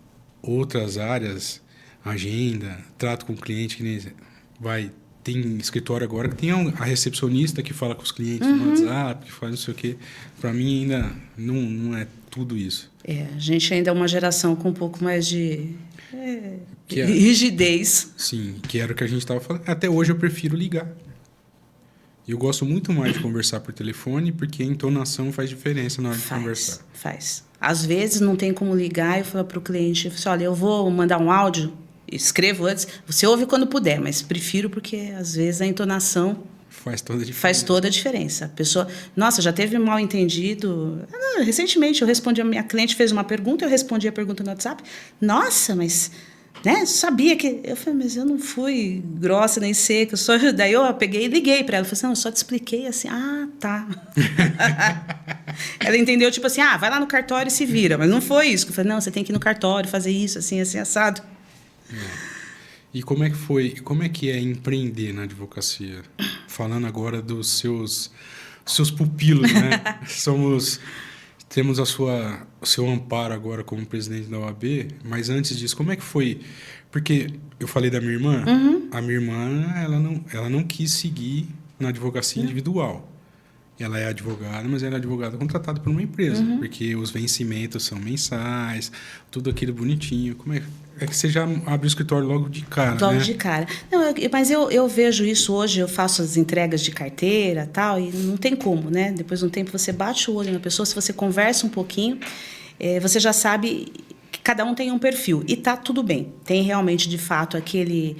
outras áreas, agenda, trato com o cliente, que nem tem escritório agora que tem a recepcionista que fala com os clientes no WhatsApp, que faz não sei o quê. Para mim ainda não é tudo isso. A gente ainda é uma geração com um pouco mais de Que é- rigidez. Sim, que era o que a gente estava falando. Até hoje eu prefiro ligar. Eu gosto muito mais de conversar por telefone, porque a entonação faz diferença na hora de conversar. Faz. Às vezes não tem como ligar e falar para o cliente, eu falo assim, olha, eu vou mandar um áudio, escrevo antes, você ouve quando puder, mas prefiro porque às vezes a entonação Faz toda a diferença. faz toda a diferença. A pessoa, nossa, já teve mal entendido. Recentemente eu respondi, a minha cliente fez uma pergunta, eu respondi a pergunta no WhatsApp. Nossa, mas né, sabia que... Eu falei, mas eu não fui grossa nem seca. Daí eu peguei e liguei para ela. Eu falei assim, não, eu só te expliquei assim. Ah, tá. Ela entendeu, tipo assim, vai lá no cartório e se vira. Mas não foi isso. Eu falei, não, você tem que ir no cartório, fazer isso, assim, assim, assado. E como é que é empreender na advocacia? Falando agora dos seus pupilos, né? Temos o seu amparo agora como presidente da OAB, mas antes disso, como é que foi? Porque eu falei da minha irmã, a minha irmã ela não quis seguir na advocacia individual. Ela é advogada, mas ela é advogada contratada por uma empresa, porque os vencimentos são mensais, tudo aquilo bonitinho. Como é que você já abre o escritório logo de cara, Logo né? de cara. Não, mas eu vejo isso hoje, eu faço as entregas de carteira e tal, e não tem como, né? Depois de um tempo você bate o olho na pessoa, se você conversa um pouquinho, você já sabe que cada um tem um perfil. E tá tudo bem. Tem realmente, de fato, aquele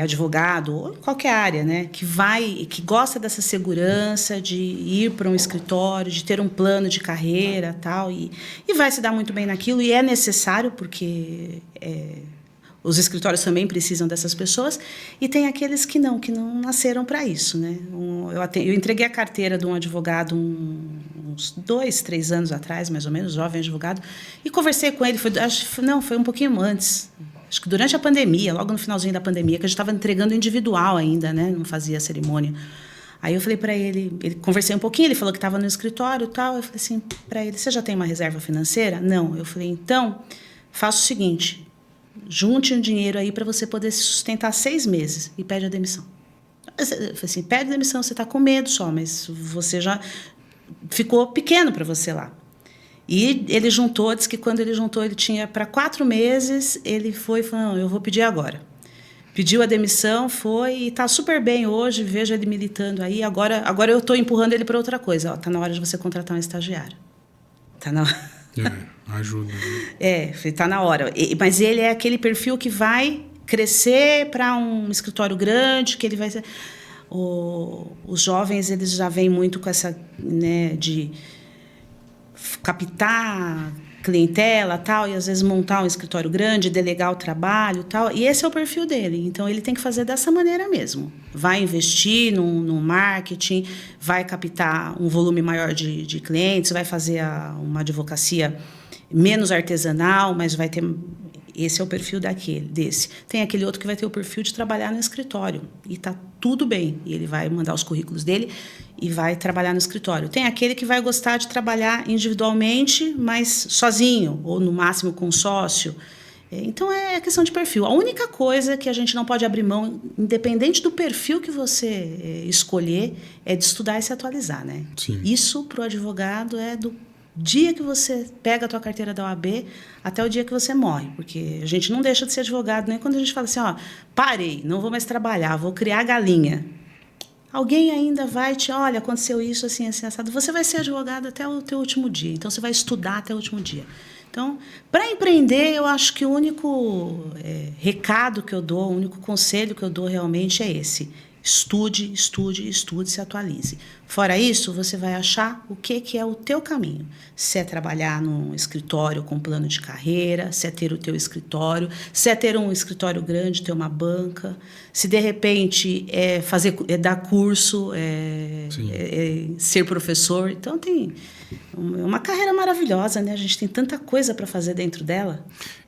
advogado, ou qualquer área, né? Que gosta dessa segurança de ir para um escritório, de ter um plano de carreira tal, e vai se dar muito bem naquilo, e é necessário, porque os escritórios também precisam dessas pessoas, e tem aqueles que não nasceram para isso, né? Eu entreguei a carteira de um advogado uns 2, 3 anos atrás, mais ou menos, jovem advogado, e conversei com ele, foi um pouquinho antes, acho que durante a pandemia, logo no finalzinho da pandemia, que a gente estava entregando individual ainda, né? Não fazia cerimônia. Aí eu falei para ele conversei um pouquinho, ele falou que estava no escritório e tal, eu falei assim para ele, você já tem uma reserva financeira? Não. Eu falei, então, faça o seguinte, junte um dinheiro aí para você poder se sustentar 6 meses e pede a demissão. Eu falei assim, pede a demissão, você está com medo só, mas você já ficou pequeno para você lá. E ele juntou, disse que quando ele juntou, ele tinha para 4 meses, ele foi e falou, não, eu vou pedir agora. Pediu a demissão, foi e está super bem hoje, vejo ele militando aí. Agora eu estou empurrando ele para outra coisa. Está na hora de você contratar um estagiário. Está na hora. Ajuda. Está na hora. Mas ele é aquele perfil que vai crescer para um escritório grande, que ele vai ser... Os jovens, eles já vêm muito com essa, né, de captar clientela tal, e às vezes montar um escritório grande, delegar o trabalho tal, e esse é o perfil dele. Então ele tem que fazer dessa maneira mesmo. Vai investir no marketing, vai captar um volume maior de clientes, vai fazer uma advocacia menos artesanal, mas vai ter... Esse é o perfil desse. Tem aquele outro que vai ter o perfil de trabalhar no escritório. E está tudo bem. E ele vai mandar os currículos dele e vai trabalhar no escritório. Tem aquele que vai gostar de trabalhar individualmente, mas sozinho, ou no máximo com um sócio. Então é questão de perfil. A única coisa que a gente não pode abrir mão, independente do perfil que você escolher, é de estudar e se atualizar, né? Sim. Isso, para o advogado, é do dia que você pega a tua carteira da OAB até o dia que você morre, porque a gente não deixa de ser advogado, nem quando a gente fala assim, parei, não vou mais trabalhar, vou criar galinha. Alguém ainda vai olha, aconteceu isso, assim, assim, assado. Você vai ser advogado até o teu último dia, então você vai estudar até o último dia. Então, para empreender, eu acho que o único recado que eu dou, o único conselho que eu dou realmente é esse. Estude, se atualize. Fora isso, você vai achar o que é o teu caminho. Se é trabalhar num escritório com plano de carreira, se é ter o teu escritório, se é ter um escritório grande, ter uma banca, se de repente dar curso, ser professor. Então tem uma carreira maravilhosa, né? A gente tem tanta coisa para fazer dentro dela.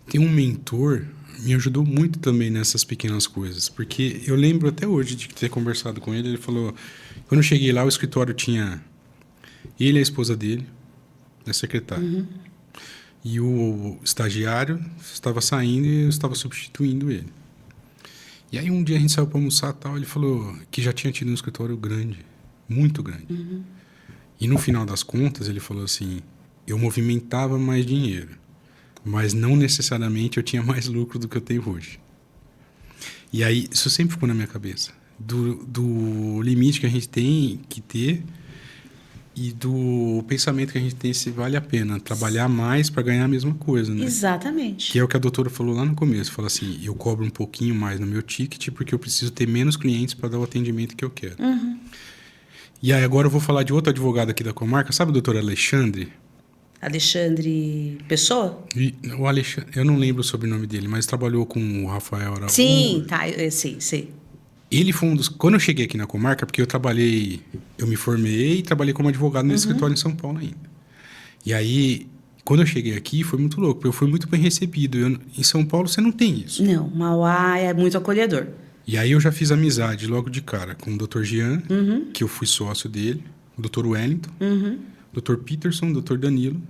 Tem um mentor... me ajudou muito também nessas pequenas coisas, porque eu lembro até hoje de ter conversado com ele, ele falou, quando eu cheguei lá, o escritório tinha ele e a esposa dele, a secretária, e o estagiário estava saindo e eu estava substituindo ele. E aí um dia a gente saiu para almoçar e tal, ele falou que já tinha tido um escritório grande, muito grande. E no final das contas ele falou assim, eu movimentava mais dinheiro, mas não necessariamente eu tinha mais lucro do que eu tenho hoje. E aí, isso sempre ficou na minha cabeça. Do limite que a gente tem que ter e do pensamento que a gente tem se vale a pena trabalhar mais para ganhar a mesma coisa, né? Exatamente. Que é o que a doutora falou lá no começo. Fala assim, eu cobro um pouquinho mais no meu ticket porque eu preciso ter menos clientes para dar o atendimento que eu quero. E aí agora eu vou falar de outro advogado aqui da comarca. Sabe o doutor Alexandre? Alexandre Pessoa? O Alexandre, eu não lembro o sobrenome dele, mas trabalhou com o Rafael Araújo. Sim, tá, sei. Ele foi um dos... Quando eu cheguei aqui na comarca, porque eu me formei e trabalhei como advogado no escritório em São Paulo ainda. E aí, quando eu cheguei aqui, foi muito louco, porque eu fui muito bem recebido. Em São Paulo, você não tem isso. Não, Mauá é muito acolhedor. E aí eu já fiz amizade logo de cara com o Dr. Jean, que eu fui sócio dele, o Dr. Wellington, o Dr. Peterson, o Dr. Danilo.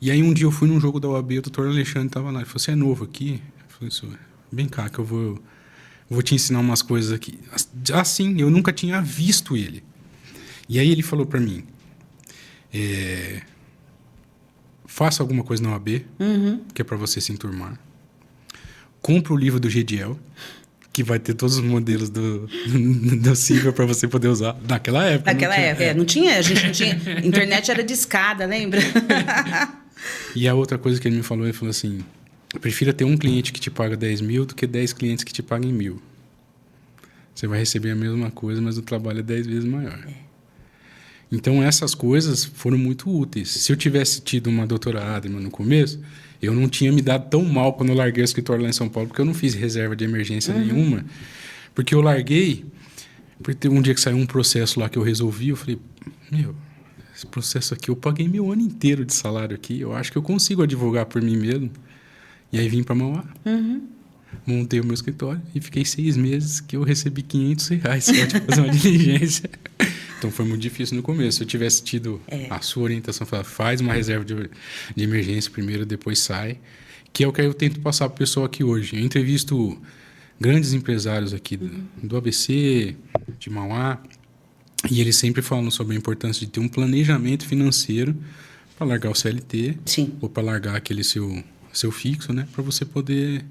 E aí um dia eu fui num jogo da OAB, o Dr. Alexandre estava lá. Ele falou, você é novo aqui? Eu falei, vem cá que eu vou te ensinar umas coisas aqui. Assim, eu nunca tinha visto ele. E aí ele falou para mim, faça alguma coisa na OAB, que é para você se enturmar. Compre o livro do Gediel, que vai ter todos os modelos do Silva para você poder usar. Naquela época. Não tinha, a gente não tinha. Internet era de escada, lembra? E a outra coisa que ele me falou, ele falou assim, prefira ter um cliente que te paga 10 mil do que 10 clientes que te pagam 1.000. Você vai receber a mesma coisa, mas o trabalho é 10 vezes maior. Então, essas coisas foram muito úteis. Se eu tivesse tido uma doutora Adriman no começo, eu não tinha me dado tão mal quando eu larguei o escritório lá em São Paulo, porque eu não fiz reserva de emergência nenhuma. Porque eu larguei, porque um dia que saiu um processo lá que eu resolvi, eu falei, esse processo aqui, eu paguei meu ano inteiro de salário aqui, eu acho que eu consigo advogar por mim mesmo. E aí vim para Mauá, montei o meu escritório e fiquei 6 meses que eu recebi R$500 só de fazer uma diligência. Então foi muito difícil no começo. Se eu tivesse tido a sua orientação, faz uma reserva de emergência primeiro, depois sai, que é o que eu tento passar para o pessoal aqui hoje. Eu entrevisto grandes empresários aqui do ABC, de Mauá, e eles sempre falam sobre a importância de ter um planejamento financeiro para largar o CLT. Sim. Ou para largar aquele seu fixo, né? Para você poder...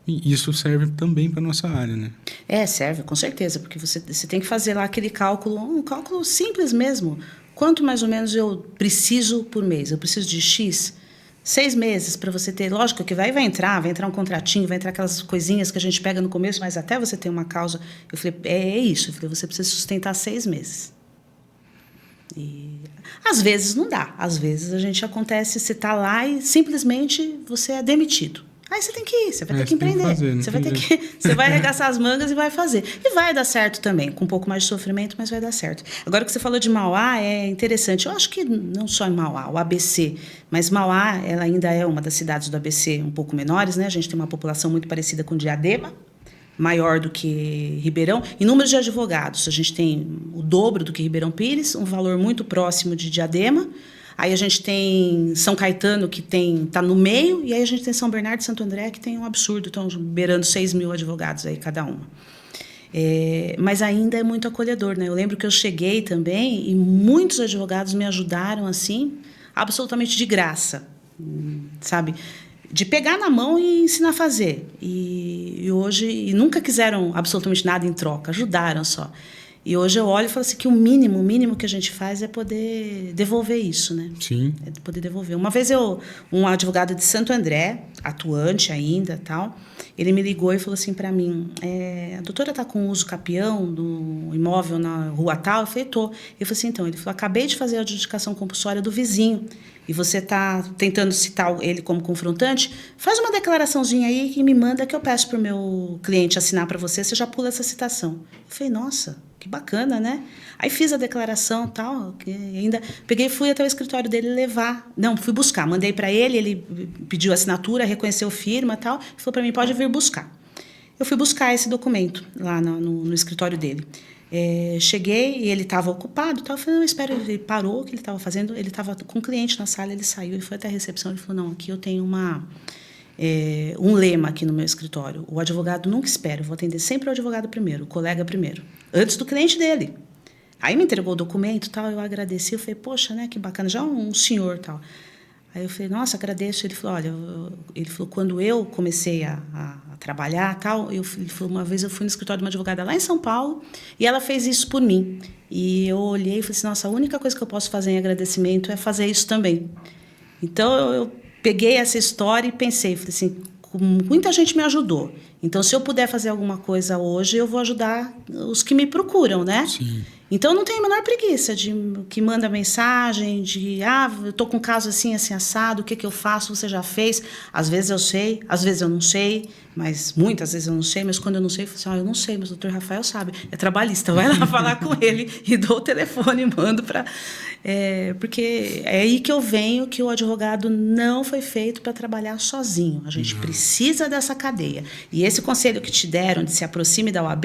E isso serve também para nossa área, né? Serve, com certeza, porque você tem que fazer lá aquele cálculo, um cálculo simples mesmo. Quanto mais ou menos eu preciso por mês? Eu preciso de X? 6 meses para você ter... Lógico que vai entrar um contratinho, vai entrar aquelas coisinhas que a gente pega no começo, mas até você ter uma causa... Eu falei, é isso. Eu falei, você precisa sustentar 6 meses. E às vezes não dá. Às vezes a gente acontece, você está lá e simplesmente você é demitido. Aí você tem que ir, você vai ter que empreender. Você vai arregaçar as mangas e vai fazer. E vai dar certo também, com um pouco mais de sofrimento, mas vai dar certo. Agora que você falou de Mauá, é interessante. Eu acho que não só em Mauá, o ABC, mas Mauá, ela ainda é uma das cidades do ABC um pouco menores, né? A gente tem uma população muito parecida com Diadema, maior do que Ribeirão. Em número de advogados, a gente tem o dobro do que Ribeirão Pires, um valor muito próximo de Diadema. Aí a gente tem São Caetano, que está no meio, e aí a gente tem São Bernardo e Santo André, que tem um absurdo, estão beirando 6 mil advogados aí cada uma. Mas ainda é muito acolhedor, né? Eu lembro que eu cheguei também e muitos advogados me ajudaram, assim, absolutamente de graça, sabe? De pegar na mão e ensinar a fazer. E hoje, nunca quiseram absolutamente nada em troca, ajudaram só. E hoje eu olho e falo assim que o mínimo que a gente faz é poder devolver isso, né? Sim. É poder devolver. Uma vez um advogado de Santo André, atuante ainda, tal, ele me ligou e falou assim para mim, a doutora está com uso capião do imóvel na rua tal? Eu falei, tô. Ele falou assim, então, ele falou, acabei de fazer a adjudicação compulsória do vizinho e você está tentando citar ele como confrontante, faz uma declaraçãozinha aí que me manda que eu peço para o meu cliente assinar para você, você já pula essa citação. Eu falei, nossa, que bacana, né? Aí fiz a declaração e tal, que ainda peguei e fui até o escritório dele levar. Não, fui buscar, mandei para ele pediu assinatura, reconheceu firma e tal, falou para mim, pode vir buscar. Eu fui buscar esse documento lá no escritório dele. Cheguei e ele estava ocupado, tal. Eu falei, não, espera, ele parou o que ele estava fazendo, ele estava com um cliente na sala, ele saiu, ele foi até a recepção, ele falou, não, aqui eu tenho um lema aqui no meu escritório, o advogado nunca espera, eu vou atender sempre o advogado primeiro, o colega primeiro, antes do cliente dele. Aí me entregou o documento, tal, eu agradeci, eu falei, poxa, né, que bacana, já um senhor, tal. Aí eu falei, nossa, agradeço. Ele falou, olha, quando eu comecei a trabalhar, tal, ele falou, uma vez eu fui no escritório de uma advogada lá em São Paulo e ela fez isso por mim. E eu olhei e falei assim, nossa, a única coisa que eu posso fazer em agradecimento é fazer isso também. Então, eu peguei essa história e pensei, falei assim, muita gente me ajudou. Então, se eu puder fazer alguma coisa hoje, eu vou ajudar os que me procuram, né? Sim. Então, eu não tenho a menor preguiça de que manda mensagem, eu tô com um caso assim, assim, assado, o que eu faço, você já fez? Às vezes eu sei, às vezes eu não sei, mas muitas vezes eu não sei, mas quando eu não sei, eu falo assim, eu não sei, mas o doutor Rafael sabe, é trabalhista, vai lá falar com ele e dou o telefone e mando para... porque é aí que eu venho, que o advogado não foi feito para trabalhar sozinho, a gente precisa dessa cadeia. E esse conselho que te deram de se aproxime da OAB,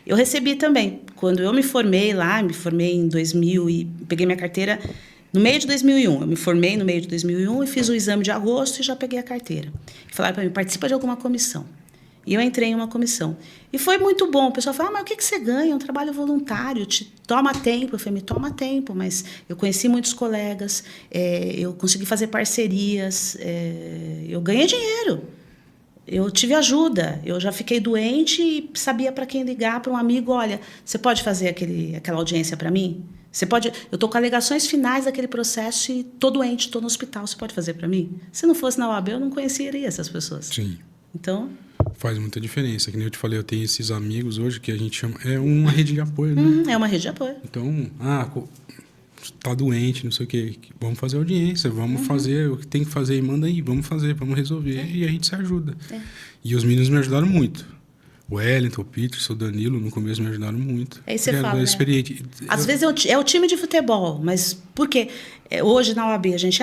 eu recebi também. Quando eu me formei lá, me formei em 2000 e peguei minha carteira no meio de 2001. Eu me formei no meio de 2001 e fiz o exame de agosto e já peguei a carteira. E falaram para mim, participa de alguma comissão. E eu entrei em uma comissão. E foi muito bom. O pessoal falou, mas o que você ganha? É um trabalho voluntário, te toma tempo. Eu falei, me toma tempo, mas eu conheci muitos colegas, eu consegui fazer parcerias, eu ganhei dinheiro. Eu tive ajuda, eu já fiquei doente e sabia para quem ligar, para um amigo, olha, você pode fazer aquela audiência para mim? Você pode, eu estou com alegações finais daquele processo e estou doente, estou no hospital, você pode fazer para mim? Se não fosse na OAB, eu não conheceria essas pessoas. Sim. Então... Faz muita diferença, que nem eu te falei, eu tenho esses amigos hoje que a gente chama, é uma rede de apoio, né? É uma rede de apoio. Então, tá doente, não sei o quê, vamos fazer audiência, vamos fazer o que tem que fazer, manda aí, vamos fazer, vamos resolver, e a gente se ajuda. E os meninos me ajudaram muito. O Wellington, o Peterson, o Danilo, no começo me ajudaram muito. Aí você fala, experiente. Às vezes é o time de futebol, mas por quê? Hoje na OAB a gente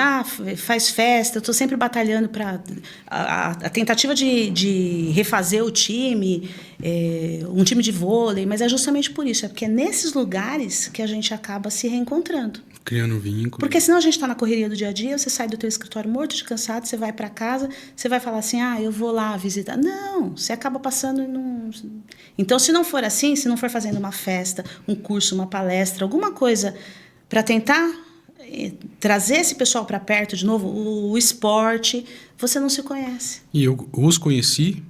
faz festa, eu estou sempre batalhando para a tentativa de refazer o time, um time de vôlei, mas é justamente por isso, é porque é nesses lugares que a gente acaba se reencontrando. Criando vínculo. Porque senão a gente está na correria do dia a dia, você sai do teu escritório morto de cansado, você vai para casa, você vai falar assim, eu vou lá visitar. Não, você acaba passando... Então, se não for assim, se não for fazendo uma festa, um curso, uma palestra, alguma coisa para tentar trazer esse pessoal para perto de novo, o esporte, você não se conhece. E eu os conheci,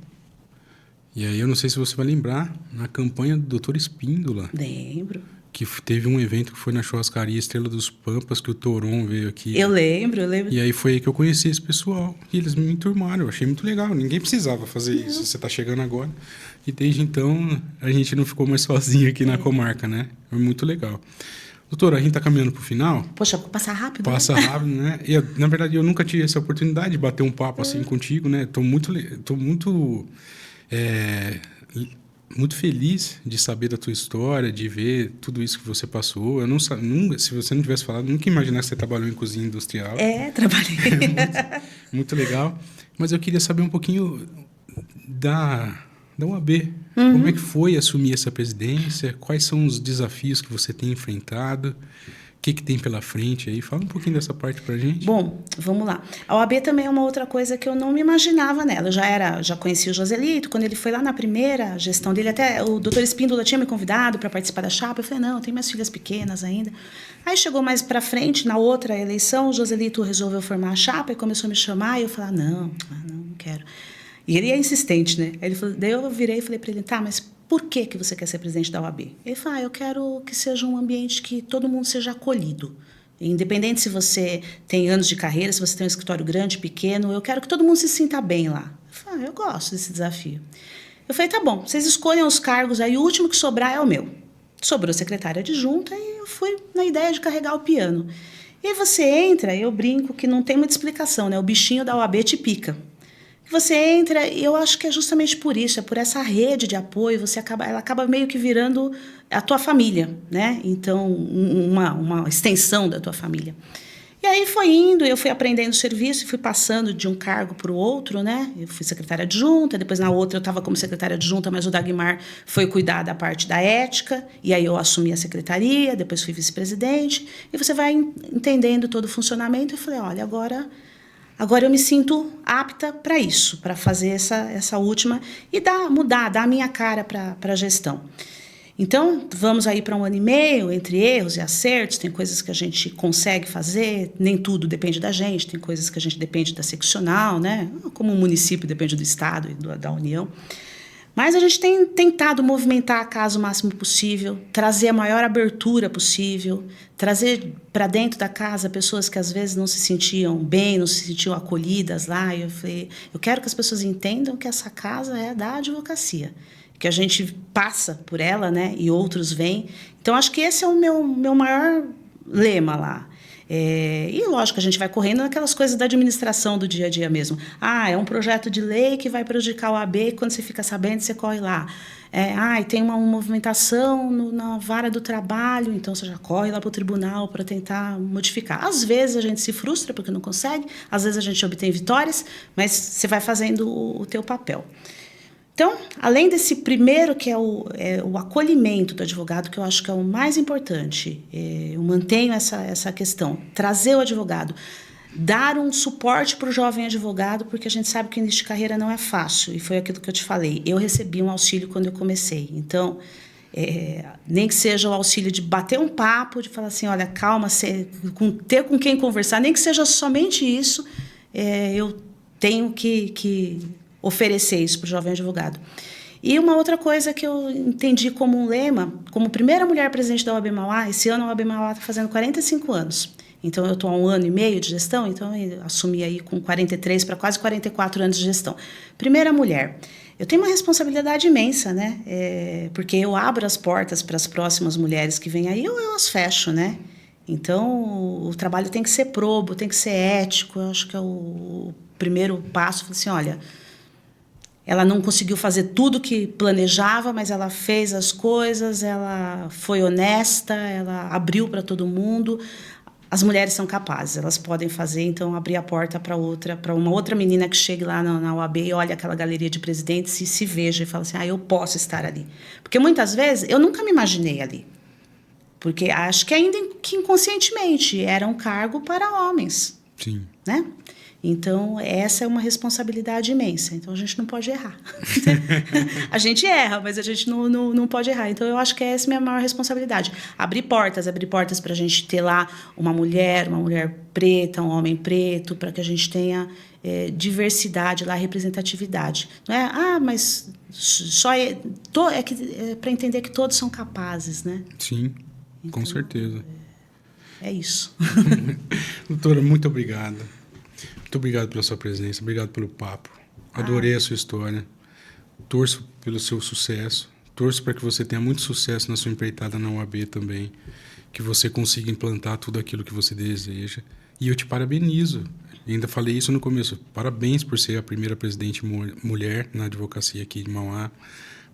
e aí eu não sei se você vai lembrar, na campanha do Dr. Espíndola. Lembro. Que teve um evento que foi na churrascaria Estrela dos Pampas, que o Toron veio aqui. Eu lembro. E aí foi aí que eu conheci esse pessoal. E eles me enturmaram, eu achei muito legal. Ninguém precisava fazer isso, você está chegando agora. E desde então, a gente não ficou mais sozinho aqui na comarca, né? Foi muito legal. Doutora, a gente está caminhando para o final. Poxa, passa rápido. Passa rápido, né? E, na verdade, eu nunca tive essa oportunidade de bater um papo assim contigo, né? Tô muito feliz de saber da tua história, de ver tudo isso que você passou. Eu não se você não tivesse falado, nunca imaginar que você trabalhou em cozinha industrial. Trabalhei. Muito legal. Mas eu queria saber um pouquinho da UAB. Como é que foi assumir essa presidência? Quais são os desafios que você tem enfrentado? O que tem pela frente aí? Fala um pouquinho dessa parte pra gente. Bom, vamos lá. A OAB também é uma outra coisa que eu não me imaginava nela. Eu já conheci o Joselito, quando ele foi lá na primeira gestão dele, até o doutor Espíndola tinha me convidado para participar da chapa. Eu falei, não, eu tenho minhas filhas pequenas ainda. Aí chegou mais para frente, na outra eleição, o Joselito resolveu formar a chapa e começou a me chamar, e eu falei, não quero. E ele é insistente, né? Aí ele falou, daí eu virei e falei para ele, mas por que você quer ser presidente da OAB? Ele falou, eu quero que seja um ambiente que todo mundo seja acolhido. Independente se você tem anos de carreira, se você tem um escritório grande, pequeno, eu quero que todo mundo se sinta bem lá. Eu falei, eu gosto desse desafio. Eu falei, tá bom, vocês escolham os cargos aí, o último que sobrar é o meu. Sobrou secretária adjunta e eu fui na ideia de carregar o piano. E aí você entra, eu brinco que não tem muita explicação, né? O bichinho da OAB te pica. Você entra, e eu acho que é justamente por isso, é por essa rede de apoio, ela acaba meio que virando a tua família, né? Então, uma extensão da tua família. E aí foi indo, eu fui aprendendo o serviço e fui passando de um cargo para o outro, né? Eu fui secretária adjunta, depois na outra eu estava como secretária adjunta, mas o Dagmar foi cuidar da parte da ética, e aí eu assumi a secretaria, depois fui vice-presidente, e você vai entendendo todo o funcionamento, e falei, olha, Agora eu me sinto apta para isso, para fazer essa última e dar a minha cara para a gestão. Então, vamos aí para 1 ano e meio, entre erros e acertos, tem coisas que a gente consegue fazer, nem tudo depende da gente, tem coisas que a gente depende da seccional, né? Como o município depende do Estado e da União. Mas a gente tem tentado movimentar a casa o máximo possível, trazer a maior abertura possível, trazer para dentro da casa pessoas que às vezes não se sentiam bem, não se sentiam acolhidas lá. E eu falei, eu quero que as pessoas entendam que essa casa é da advocacia, que a gente passa por ela, né, e outros vêm. Então, acho que esse é o meu maior lema lá. E, lógico, a gente vai correndo naquelas coisas da administração do dia a dia mesmo. É um projeto de lei que vai prejudicar o AB, e quando você fica sabendo, você corre lá. E tem uma movimentação na vara do trabalho, então você já corre lá para o tribunal para tentar modificar. Às vezes a gente se frustra porque não consegue, às vezes a gente obtém vitórias, mas você vai fazendo o teu papel. Então, além desse primeiro, que é o acolhimento do advogado, que eu acho que é o mais importante, eu mantenho essa questão, trazer o advogado, dar um suporte para o jovem advogado, porque a gente sabe que o início de carreira não é fácil, e foi aquilo que eu te falei, eu recebi um auxílio quando eu comecei, então, nem que seja o auxílio de bater um papo, de falar assim, olha, calma, ter com quem conversar, nem que seja somente isso, eu tenho que oferecer isso para o jovem advogado. E uma outra coisa que eu entendi como um lema, como primeira mulher presidente da OAB Mauá, esse ano a OAB Mauá está fazendo 45 anos. Então, eu estou há 1 ano e meio de gestão, então eu assumi aí com 43 para quase 44 anos de gestão. Primeira mulher. Eu tenho uma responsabilidade imensa, né? Porque eu abro as portas para as próximas mulheres que vêm aí, ou eu as fecho, né? Então, o trabalho tem que ser probo, tem que ser ético. Eu acho que é o primeiro passo. Assim, olha, ela não conseguiu fazer tudo que planejava, mas ela fez as coisas, ela foi honesta, ela abriu para todo mundo. As mulheres são capazes, elas podem fazer, então abrir a porta para uma outra menina que chegue lá na OAB e olha aquela galeria de presidentes e se veja e fala assim, eu posso estar ali. Porque muitas vezes eu nunca me imaginei ali. Porque acho que ainda que inconscientemente era um cargo para homens. Sim. Né? Então, essa é uma responsabilidade imensa. Então, a gente não pode errar. A gente erra, mas a gente não pode errar. Então, eu acho que essa é a minha maior responsabilidade. Abrir portas para a gente ter lá uma mulher preta, um homem preto, para que a gente tenha diversidade lá, representatividade. Não é, mas só para entender que todos são capazes, né? Sim, então, com certeza. É isso. Doutora, muito obrigado. Muito obrigado pela sua presença, obrigado pelo papo. Adorei a sua história. Torço pelo seu sucesso. Torço para que você tenha muito sucesso na sua empreitada na UAB também. Que você consiga implantar tudo aquilo que você deseja. E eu te parabenizo. Ainda falei isso no começo. Parabéns por ser a primeira presidente mulher na advocacia aqui de Mauá.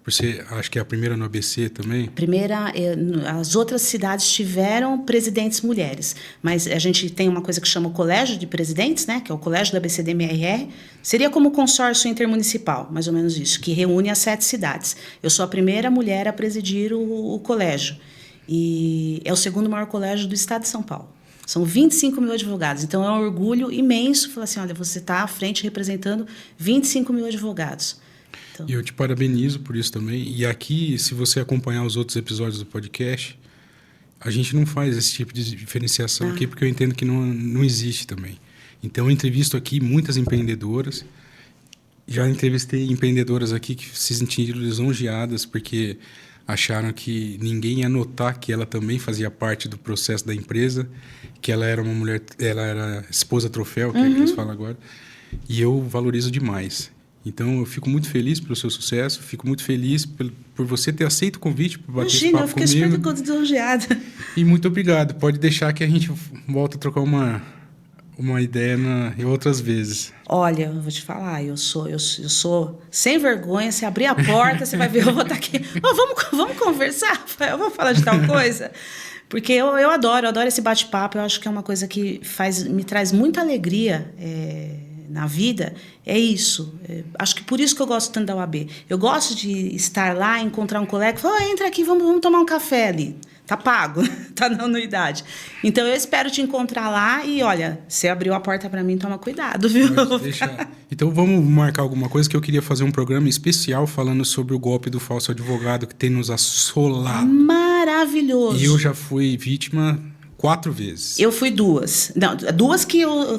Por ser, acho que é a primeira no ABC também? As outras cidades tiveram presidentes mulheres, mas a gente tem uma coisa que chama o Colégio de Presidentes, né, que é o Colégio da ABCDMRR, seria como o consórcio intermunicipal, mais ou menos isso, que reúne as 7 cidades. Eu sou a primeira mulher a presidir o colégio, e é o segundo maior colégio do estado de São Paulo. São 25 mil advogados, então é um orgulho imenso falar assim, olha, você está à frente representando 25 mil advogados. E eu te parabenizo por isso também. E aqui, se você acompanhar os outros episódios do podcast, a gente não faz esse tipo de diferenciação aqui, porque eu entendo que não existe também. Então, eu entrevisto aqui muitas empreendedoras. Já entrevistei empreendedoras aqui que se sentiram lisonjeadas porque acharam que ninguém ia notar que ela também fazia parte do processo da empresa, que ela era uma mulher, ela era esposa troféu, que é que eles falam agora. E eu valorizo demais. Então, eu fico muito feliz pelo seu sucesso, fico muito feliz por você ter aceito o convite para bater esse papo comigo. Imagina, eu fiquei super lisonjeada. E muito obrigado. Pode deixar que a gente volta a trocar uma ideia em outras vezes. Olha, eu vou te falar, eu sou sem vergonha. Se abrir a porta, você vai ver, eu vou estar aqui. Vamos conversar? Eu vou falar de tal coisa? Porque eu adoro esse bate-papo. Eu acho que é uma coisa que me traz muita alegria, na vida é isso. Acho que por isso que eu gosto tanto da UAB. Eu gosto de estar lá, encontrar um colega e falar, entra aqui, vamos tomar um café ali. Tá pago, tá na anuidade. Então, eu espero te encontrar lá e, olha, você abriu a porta para mim, toma cuidado, viu? Então, vamos marcar alguma coisa, que eu queria fazer um programa especial falando sobre o golpe do falso advogado que tem nos assolado. Maravilhoso. E eu já fui vítima 4 vezes. Eu fui 2. Não, 2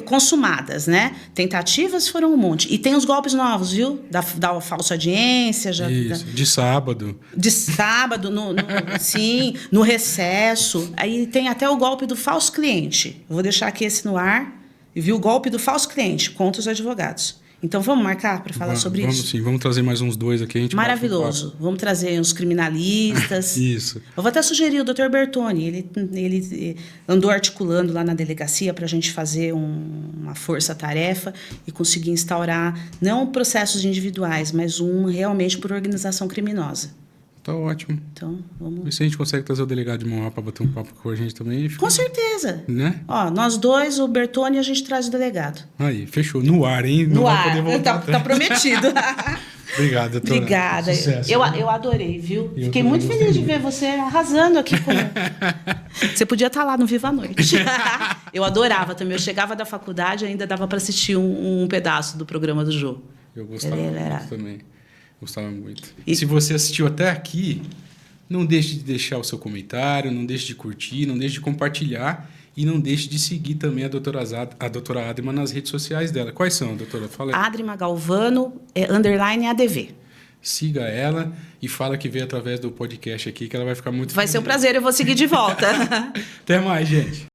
consumadas, né? Tentativas foram um monte. E tem os golpes novos, viu? Da falsa audiência. Isso, de sábado. De sábado, sim, no recesso. Aí tem até o golpe do falso cliente. Eu vou deixar aqui esse no ar. Viu? O golpe do falso cliente contra os advogados. Então, vamos marcar para falar sobre isso? Vamos sim, vamos trazer mais uns 2 aqui. A gente maravilhoso. Vamos trazer uns criminalistas. Isso. Eu vou até sugerir o Dr. Bertoni. Ele andou articulando lá na delegacia para a gente fazer uma força-tarefa e conseguir instaurar não processos individuais, mas realmente por organização criminosa. Tá ótimo. Então, vamos... E se a gente consegue trazer o delegado de Mauá para bater um papo com a gente também? Com certeza. Né? Ó, nós 2, o Bertoni, a gente traz o delegado. Aí, fechou. No ar, hein? No ar. Tá prometido. Obrigado, doutora. Obrigada. Sucesso, eu adorei, viu? Fiquei muito feliz de ver você arrasando aqui. Você podia estar lá no Viva a Noite. Eu adorava também. Eu chegava da faculdade e ainda dava para assistir um pedaço do programa do Jô. Eu gostava muito também. Gostava muito. E se você assistiu até aqui, não deixe de deixar o seu comentário, não deixe de curtir, não deixe de compartilhar e não deixe de seguir também a doutora Adrima nas redes sociais dela. Quais são, doutora? Fala aí. Adrima Galvano, _ADV. Siga ela e fala que veio através do podcast aqui, que ela vai ficar muito feliz. Vai ser um prazer, eu vou seguir de volta. Até mais, gente.